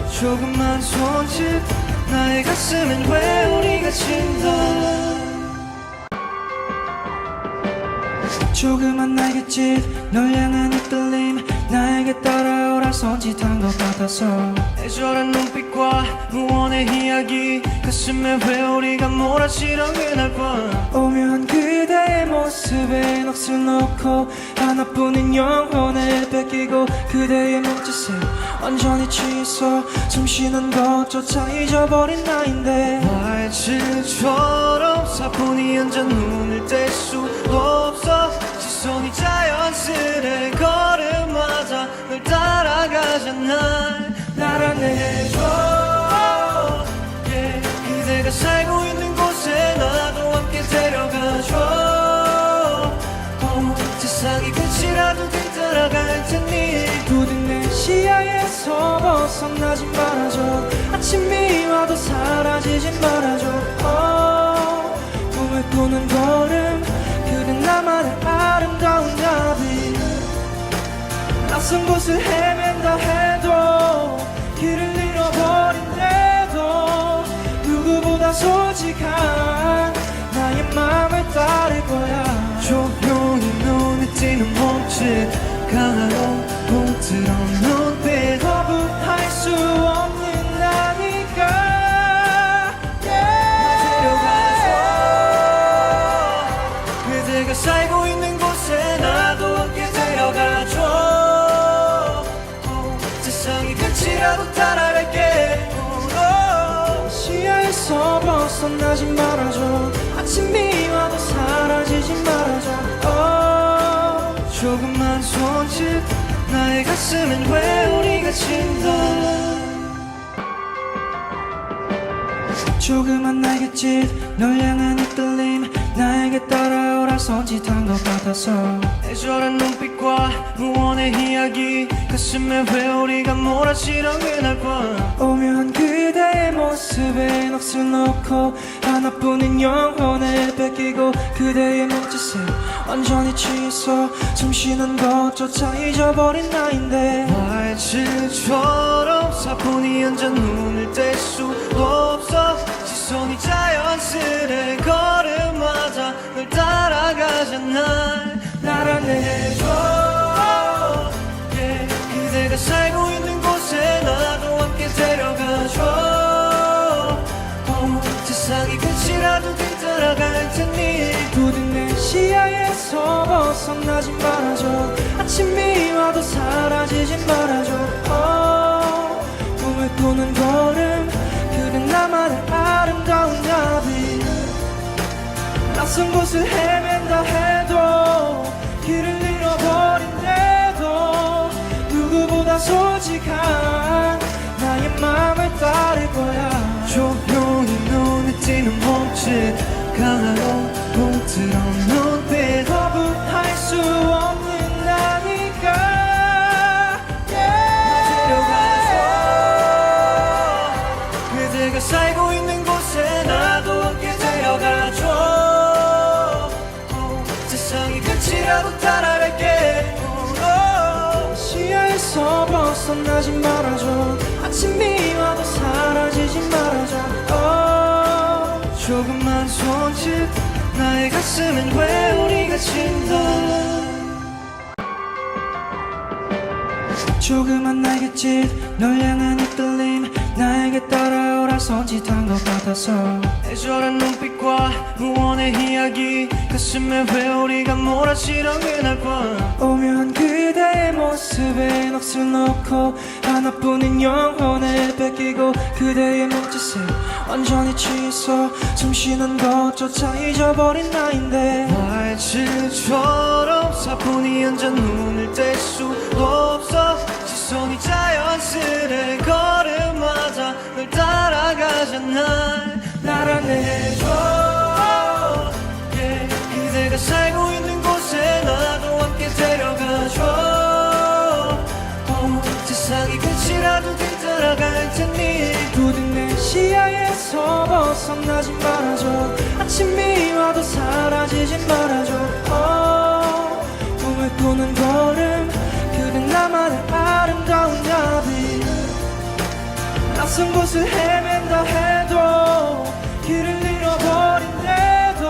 조금만 손짓 나의 가슴엔 회오리가 친다. 조그만 날갯짓 널 향한 이끌림 나에게 따라오라 손짓한 것 같아서 애절한 눈빛과 무언의 이야기 가슴에 회오리가 몰아치던 그날 밤 오묘한 그대의 모습에 넋을 놓고 하나뿐인 영혼을 뺏기고 그대의 몸짓에 완전히 취해서 숨쉬는 것조차 잊어버린 나인데 말질처럼 사뿐히 앉아 눈을 뗄 수 없어. 시선이 자연스레 걸음마다 널 따라가잖아. 날 안내해줘. 그대가 살고 있는 곳에 나도 함께 데려가줘. 세상이 끝이라도 뒤따라갈 테니 부디 내 시야에서 벗어나지 말아줘. 아침이 와도 사라지지 말아줘. 꿈을 꾸는 걸음 그댄 나만의 아름다운 나비. 낯선 곳을 헤맨다 해도 길을 잃어버린데도 누구보다 솔직한 나의 마음을 따를 거야. 조용히 눈에 띄는 몸짓 강한 공들은 눈빛 거부할 수 없는 나니까 데려가줘. 그대가 살고 있는 곳에 나도 함께 데려가줘. 세상이 끝이라도 따라갈게. 시야에서 벗어나지 말아줘. 아침이 와도 사라지지 말아줘. 조금만 손짓 나의 가슴엔 회오리가 친다. 조그만 날갯짓 널 향한 이끌림 나에게 따라오라 손짓한 것 같아서 애절한 눈빛과 무언의 이야기 가슴에 회오리가 몰아치던 그날 밤 오묘한 그대의 모습에 넋을 놓고 하나뿐인 영혼을 뺏기고 그대의 몸짓에 완전히 취해서 숨쉬는 것조차 잊어버린 나인데 말질처럼 사뿐히 앉아 눈을 뗄 수 없어. 시선이 자연스레 걸음마다 널 따라가잖아. 날 안내해줘. 그대가 살고 있는 곳에 나도 함께 데려가줘. 세상이 끝이라도 뒤따라갈 테니 부디 내 시야에서 벗어나지 말아줘. 아침이 와도 사라지지 말아줘. 꿈을 꾸는 걸음 그댄 나만의 아름다운 나비. 낯선 곳을 헤맨다 해도 길을 잃어버린데도 누구보다 솔직한 나의 마음을 따를 거야. 조용히 눈에 띄는 몸짓 강한 공들은 눈빛 거부할 수 없는 나니까 데려가줘. 그대가 살고 있는 곳에 나도 함께 데려가줘. 세상이 끝이라도 따라갈게. 시야에서 벗어나지 말아줘. 아침이 와도 사라지지 말아줘. 조금만 손짓 나의 가슴엔 회오리가 친다. 조그만 날갯짓 널 향한 이끌림 나에게 따라오라 손짓한 것 같아서 애절한 눈빛과 무언의 이야기 가슴에 회오리가 몰아치던 그날 밤 오묘한 그대의 모습에 넋을 놓고 하나뿐인 영혼을 뺏기고 그대의 몸짓에 완전히 취해서 숨쉬는 것조차 잊어버린 나인데 말질처럼 사뿐히 앉아 눈을 뗄 수 없어. 시선이 자연스레 걸음마다 널 따라가잖아. 날 안내해줘. 그대가 살고 있는 곳에 나도 함께 데려가줘. 세상이 끝이라도 뒤따라갈 테니 부디 내 시야에서 벗어나지 말아줘. 아침이 와도 사라지지 말아줘. 꾸는 걸음 그댄 나만의 아름다운 나비 낯선 곳을 헤맨다 해도 길을 잃어버린대도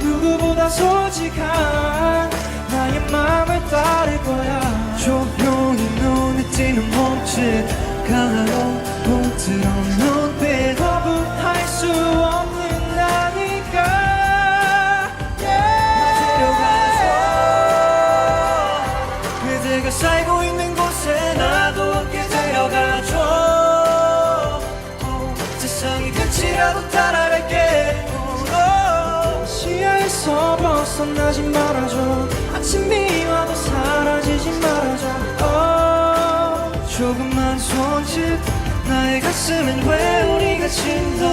누구보다 솔직한 나의 맘을 따를 거야 조용히 눈에 띄는 몸짓 강하고 부드러운 눈빛 거부할 수 없는 나니까 그대가 살고 있는 곳에 나도 함께 데려가줘 세상이 끝이라도 따라갈게 시야에서 벗어나지 말아줘 아침이 와도 사라지지 말아줘 조금만 손짓 나의 가슴엔 회오리가 친다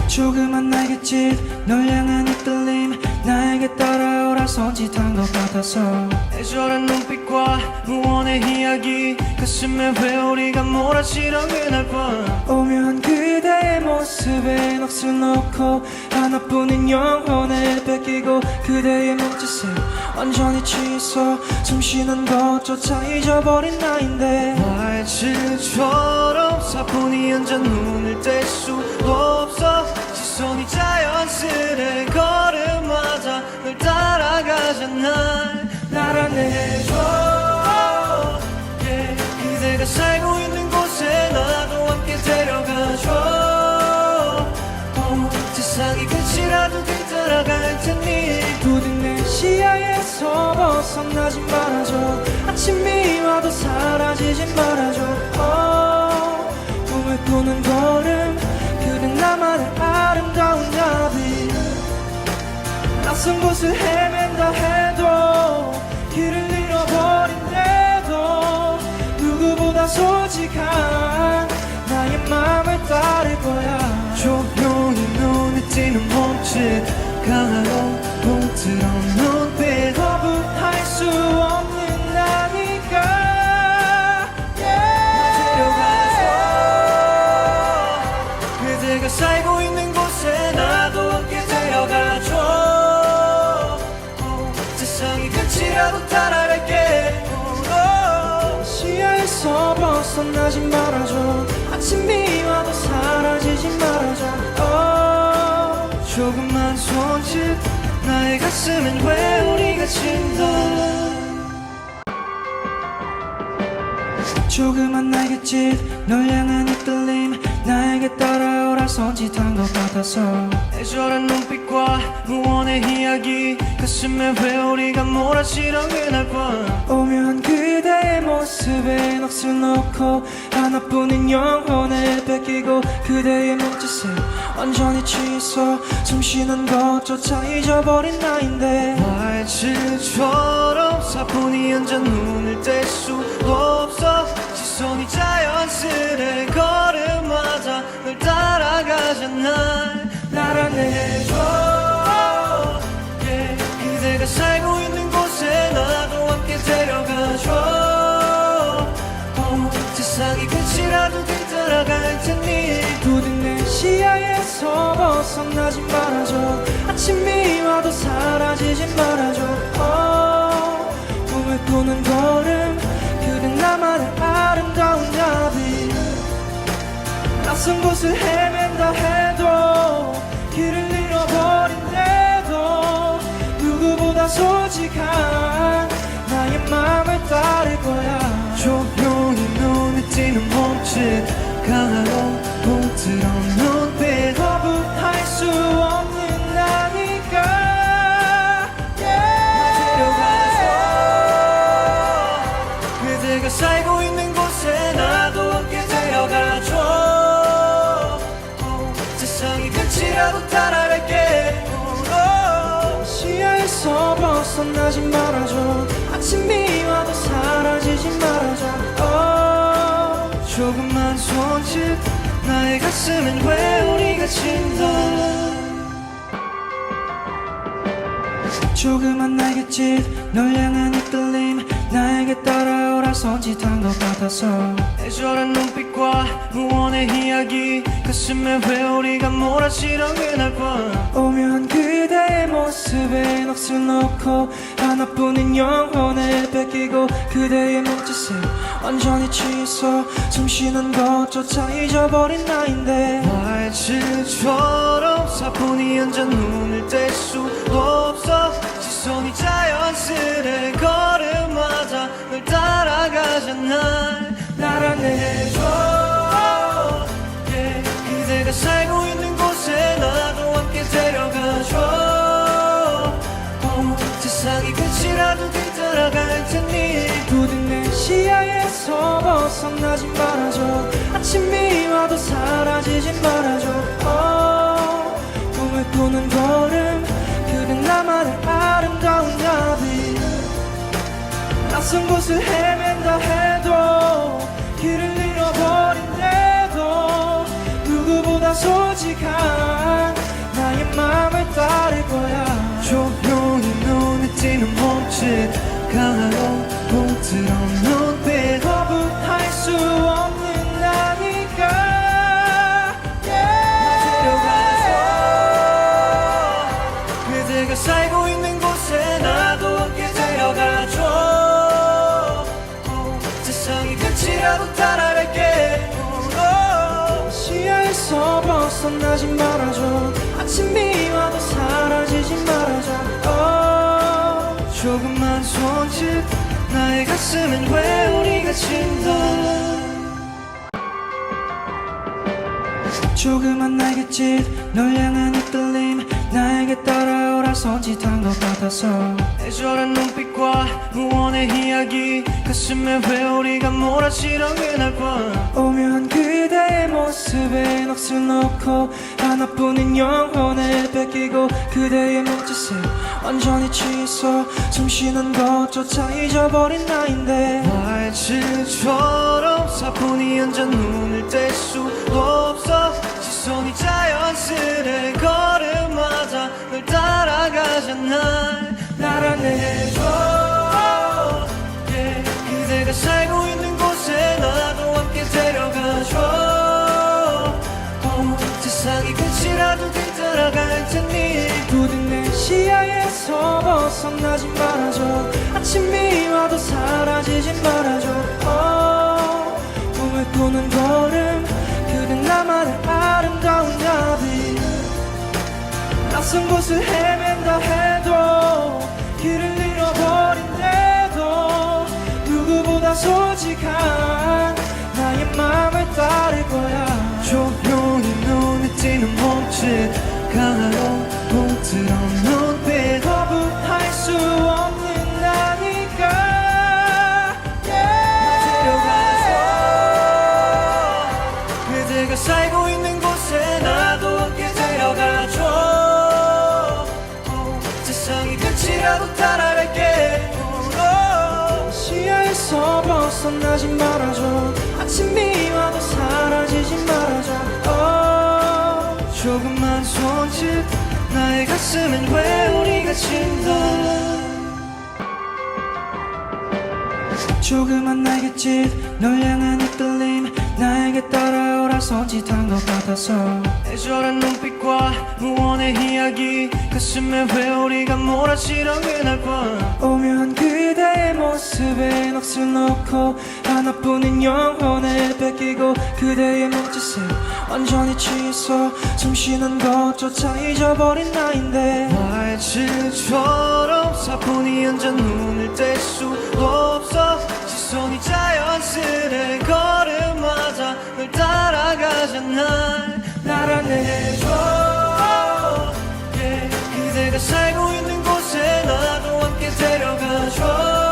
조그만 날갯짓 널 향한 이끌림 나에게 따라오라 손짓한 것 같아서 애절한 눈빛과 무언의 이야기 가슴에 회오리가 몰아치던 그날 밤 오묘한 그대의 모습에 넋을 놓고 하나뿐인 영혼을 뺏기고 그대의 몸짓에 완전히 취해서 숨쉬는 것조차 잊어버린 나인데 말질처럼 사뿐히 앉아 눈을 뗄 수 없어 시선이 자연스레 걸음마다 널 따라가잖아 날 안내해줘 그대가 살고 있는 곳에 나도 함께 데려가줘 세상이 끝이라도 뒤따라갈 테니 부디 내 시야에서 벗어나지 말아줘 아침이 와도 사라지지 말아줘 꿈을 꾸는 걸음 그댄 나만의 아름다운 나비 낯선 곳을 헤맨다 해도 길을 잃어버린대도 누구보다 솔직한 나의 맘을 따를 거야 조용히 눈에 띄는 몸짓 강하고 부드러운 눈빛 거부할 수 없는 나니까 그대가 살고 있는 곳에 나도 함께 데려가줘 세상이 끝이라도 따라갈게 시야에서 벗어나지 말아줘 아침이 와도 사라지지 말아줘 조금만 손짓 나의 가슴엔 회오리가 친다 조그만 날갯짓 널 향한 이끌림 나에게 따라오라 손짓한 것 같아서 애절한 눈빛과 무언의 이야기 가슴에 회오리가 몰아치던 그날 밤 오묘한 그대의 모습에 넋을 놓고 하나뿐인 영혼을 뺏기고 그대의 몸짓에 완전히 취해서 숨쉬는 것조차 잊어버린 나인데 말질처럼 사뿐히 앉아 눈을 뗄 수 없어 시선이 자연스레 걸음마다 널 따라가잖아 날 안내해줘 그대가 살고 있는 곳에 나도 함께 데려가줘 세상이 끝이라도 뒤따라갈 테니 부디 내 시야에서 벗어나지 말아줘 아침이 와도 사라지지 말아줘 꿈을 꾸는 걸음 그댄 나만의 아름다운 나비 낯선 곳을 헤맨다 해도 길을 잃어버린대도 누구보다 솔직한 나의 맘을 따를 거야 조용히 눈에 띄는 몸짓 강하고 부드러운 눈빛 거부할 수 없는 나니까 그대가 살고 있는 곳에 나도 함께 데려가줘 세상이 끝이라도 따라갈게 시야에서 벗어나지 말아줘 아침이 와도 사라지지 말아줘 조금만 손짓 나의 가슴엔 회오리가 친다 조그만 날갯짓 널 향한 이끌림 나에게 따라오라 손짓한 것 같아서 애절한 눈빛과 무언의 이야기 가슴에 회오리가 몰아치던 그날 밤 오묘한 그대의 모습 모습에 넋을 놓고 하나뿐인 영혼을 뺏기고 그대의 몸짓에 완전히 취해서 숨쉬는 것조차 잊어버린 나인데 말질처럼 사뿐히 앉아 눈을 뗄 수 없어 시선이 자연스레 걸음마다 널 따라가잖아 날 안내해줘 yeah. 그대가 살고 있는 곳에 나도 함께 데려가줘 세상이 끝이라도 뒤따라갈 테니 부디 내 시야에서 벗어나지 말아줘 아침이 와도 사라지지 말아줘 꿈을 꾸는 걸음 그대 나만의 아름다운 나비 낯선 곳을 헤맨다 해도 길을 잃어버린데도 누구보다 솔직한 나의 맘을 따를 거야 조용히 눈에 띄는 몸짓 강하고 부드러운 눈빛 거부할 수 없는 나니까 데려가줘 그대가 살고 있는 곳에 나도 함께 데려가줘 세상이 끝이라도 따라갈게 시야에서 벗어나지 말아줘 아침이 와도 사라지지 말아줘 조금만 손짓 나의 가슴엔 회오리가 친다 조그만 날갯짓 널 향한 이끌림 나에게 따라오라 손짓한 것 같아서 애절한 눈빛과 무언의 이야기 가슴에 회오리가 몰아치던 그날 밤 오묘한 그대의 모습에 넋을 놓고 하나뿐인 영혼을 뺏기고 그대의 몸짓에 완전히 취해서 숨쉬는 것조차 잊어버린 나인데 말질처럼 사뿐히 앉아 눈을 뗄 수 없어 시선이 자연스레 걸음마다 널 따라가잖아 날 안내해줘 yeah. 그대가 살고 있는 곳에 나도 함께 데려가줘 세상이 끝이라도 뒤따라갈 테니 부디 내 시야에서 벗어나지 말아줘 아침이 와도 사라지지 말아줘 꿈을 꾸는 걸음 그대 나만의 아름다운 나비 낯선 곳을 헤맨다 해도 길을 잃어버린데도 누구보다 솔직한 나의 맘을 따를 거야 조용히 눈에 띄는 몸짓 강하고 부드러운 눈빛 거부할 수 없는 나니까 데려가줘 그대가 살고 있는 곳에 나도 함께 데려가줘 세상이 끝이라도 따라갈게 시야에서 벗어나지 말아줘 아침이 와도 사라지지 말아줘 조금만 손짓 나의 가슴엔 회오리가 친다 조그만 날갯짓 널 향한 이끌림 나에게 따라오라 손짓한 것 같아서 애절한 눈빛과 무언의 이야기 가슴에 회오리가 몰아치던 그날 밤 오묘한 그대의 모습에 넋을 놓고 하나뿐인 영혼을 뺏기고 그대의 몸짓에 완전히 취해서 숨쉬는 것조차 잊어버린 나인데 말질처럼 사뿐히 앉아 눈을 뗄 수 없어 시선이 자연스레 걸음마다 널 따라가잖아 날 안내해줘 yeah. 그대가 살고 있는 곳에 나도 함께 데려가줘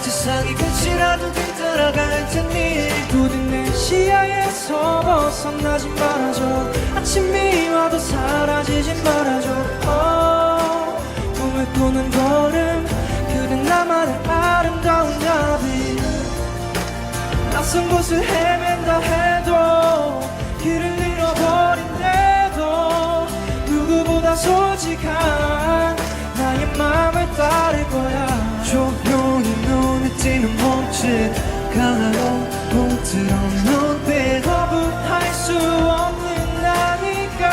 세상이 끝이라도 뒤따라갈 테니 부디 내 시야에서 벗어나지 말아줘 아침이 와도 사라지지 말아줘 꿈을 꾸는 걸음 그대 나만의 아름다운 나비 낯선 곳을 헤맨다 해도 길을 잃어버린데도 누구보다 솔직한 나의 맘을 따를 거야 조용히 눈에 띄는 몸짓 강하고 부드러운 눈빛 거부할 수 없는 나니까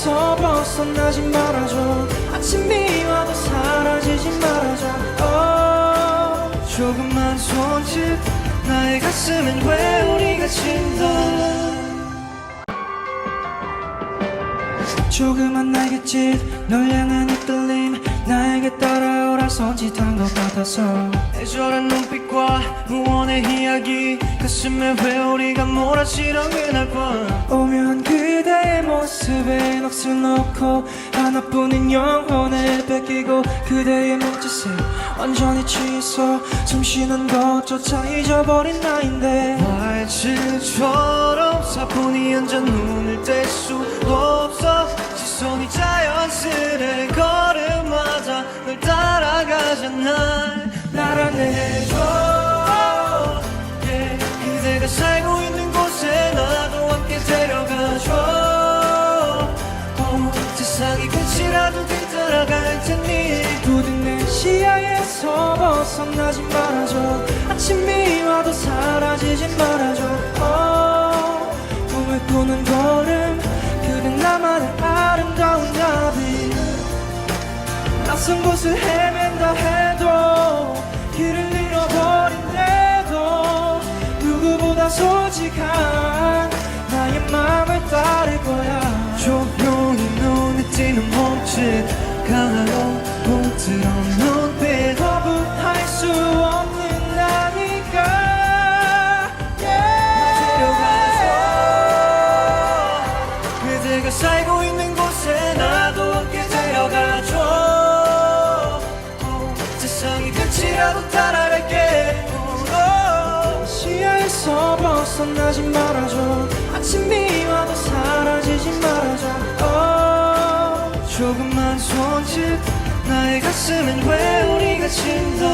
시야에서 벗어나지 말아줘. 아침이 와도 사라지지 말아줘. 조금만 손짓 나의 가슴엔 회오리가 친다. 조그만 날갯짓 널 향한 이끌림 나에게 따라오라 손짓한 것 같아서 애절한 눈빛과 무언의 이야기 가슴에 회오리가 몰아치던 그날 밤 오묘한 그대의 모습에 넋을 놓고 하나뿐인 영혼을 뺏기고 그대의 몸짓에 완전히 취해서 숨쉬는 것조차 잊어버린 나인데 말질처럼 사뿐히 앉아 눈을 뗄 수 없어. 시선이 자연스레 걸음마다 널 따라가잖아. 날 안내해줘. 그대가 살고 있는 곳에 나도 함께 데려가줘. 세상이 끝이라도 뒤따라갈 테니 부디 내 시야에서 벗어나지 말아줘. 아침이 와도 사라지지 말아줘. 꿈을 꾸는 걸음 그댄 나만의 아름다운 나비. 낯선 곳을 헤맨다 해도 길을 잃어버린데도 누구보다 솔직한 나의 맘을 따를 거야. 조용히 눈에 띄는 몸짓 강하고 부드러운 눈빛 거부할 수 없는 나니까 데려가줘. 그대가 살고 있는 곳에 나도 함께 데려가줘. 세상이 끝이라도 따라갈게. 시야에서 벗어나지 말아줘. 아침이 와도 사라지지 말아줘. 조금만 손짓 나의 가슴엔 회오리가 친다.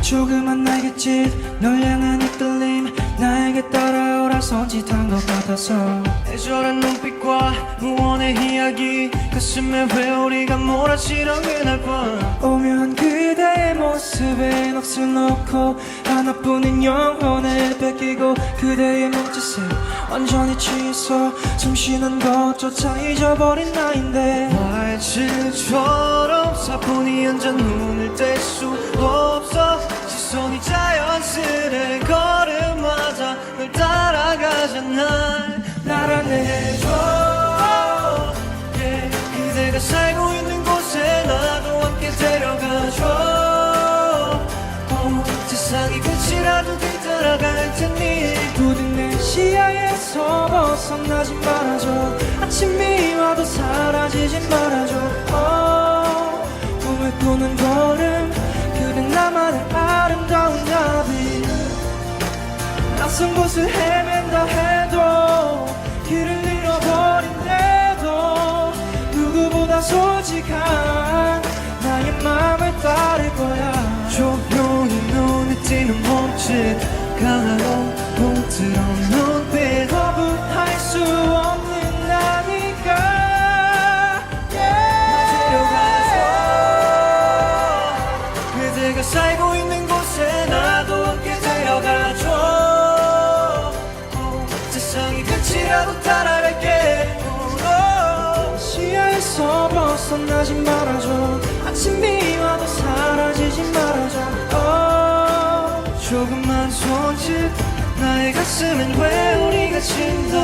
조그만 날갯짓 널 향한 이끌림 나에게 따라오라 손짓한 것 같아서 애절한 눈빛과 무언의 이야기 가슴에 회오리가 몰아치던 그날 밤 오묘한 그대의 모습에 넋을 놓고 하나뿐인 영혼을 뺏기고 그대의 몸짓에 완전히 취해서 숨쉬는 것조차 잊어버린 나인데 말질처럼 사뿐히 앉아 눈을 뗄 수 없어. 시선이 자연스레 걸음마다 널 따라가잖아. 날 안내해줘. 그대가 살고 있는 곳에 나도 함께 데려가줘. 세상이 끝이라도 뒤따라갈 테니 부디 내 시야에서 벗어나지 말아줘. 아침이 와도 사라지지 말아줘. 꿈을 꾸는 걸음 그댄 나만의 아름다운 나비. 낯선 곳을 헤맨다 해도 길을 잃어버린데도 누구보다 솔직한 나의 맘을 따를 거야. 조용히 눈에 띄는 몸짓 강하고 부드러운 눈빛 거부할 수 없는 나니까 데려가줘. 그대가 살고 있는 곳에 나도 함께 데려가줘. 세상이 끝이라도 따라갈게. 시야에서 벗어나지 말아줘. 아침이 와도 사라지지 말아줘. 조금만 손짓 나의 가슴엔 회오리가 친다.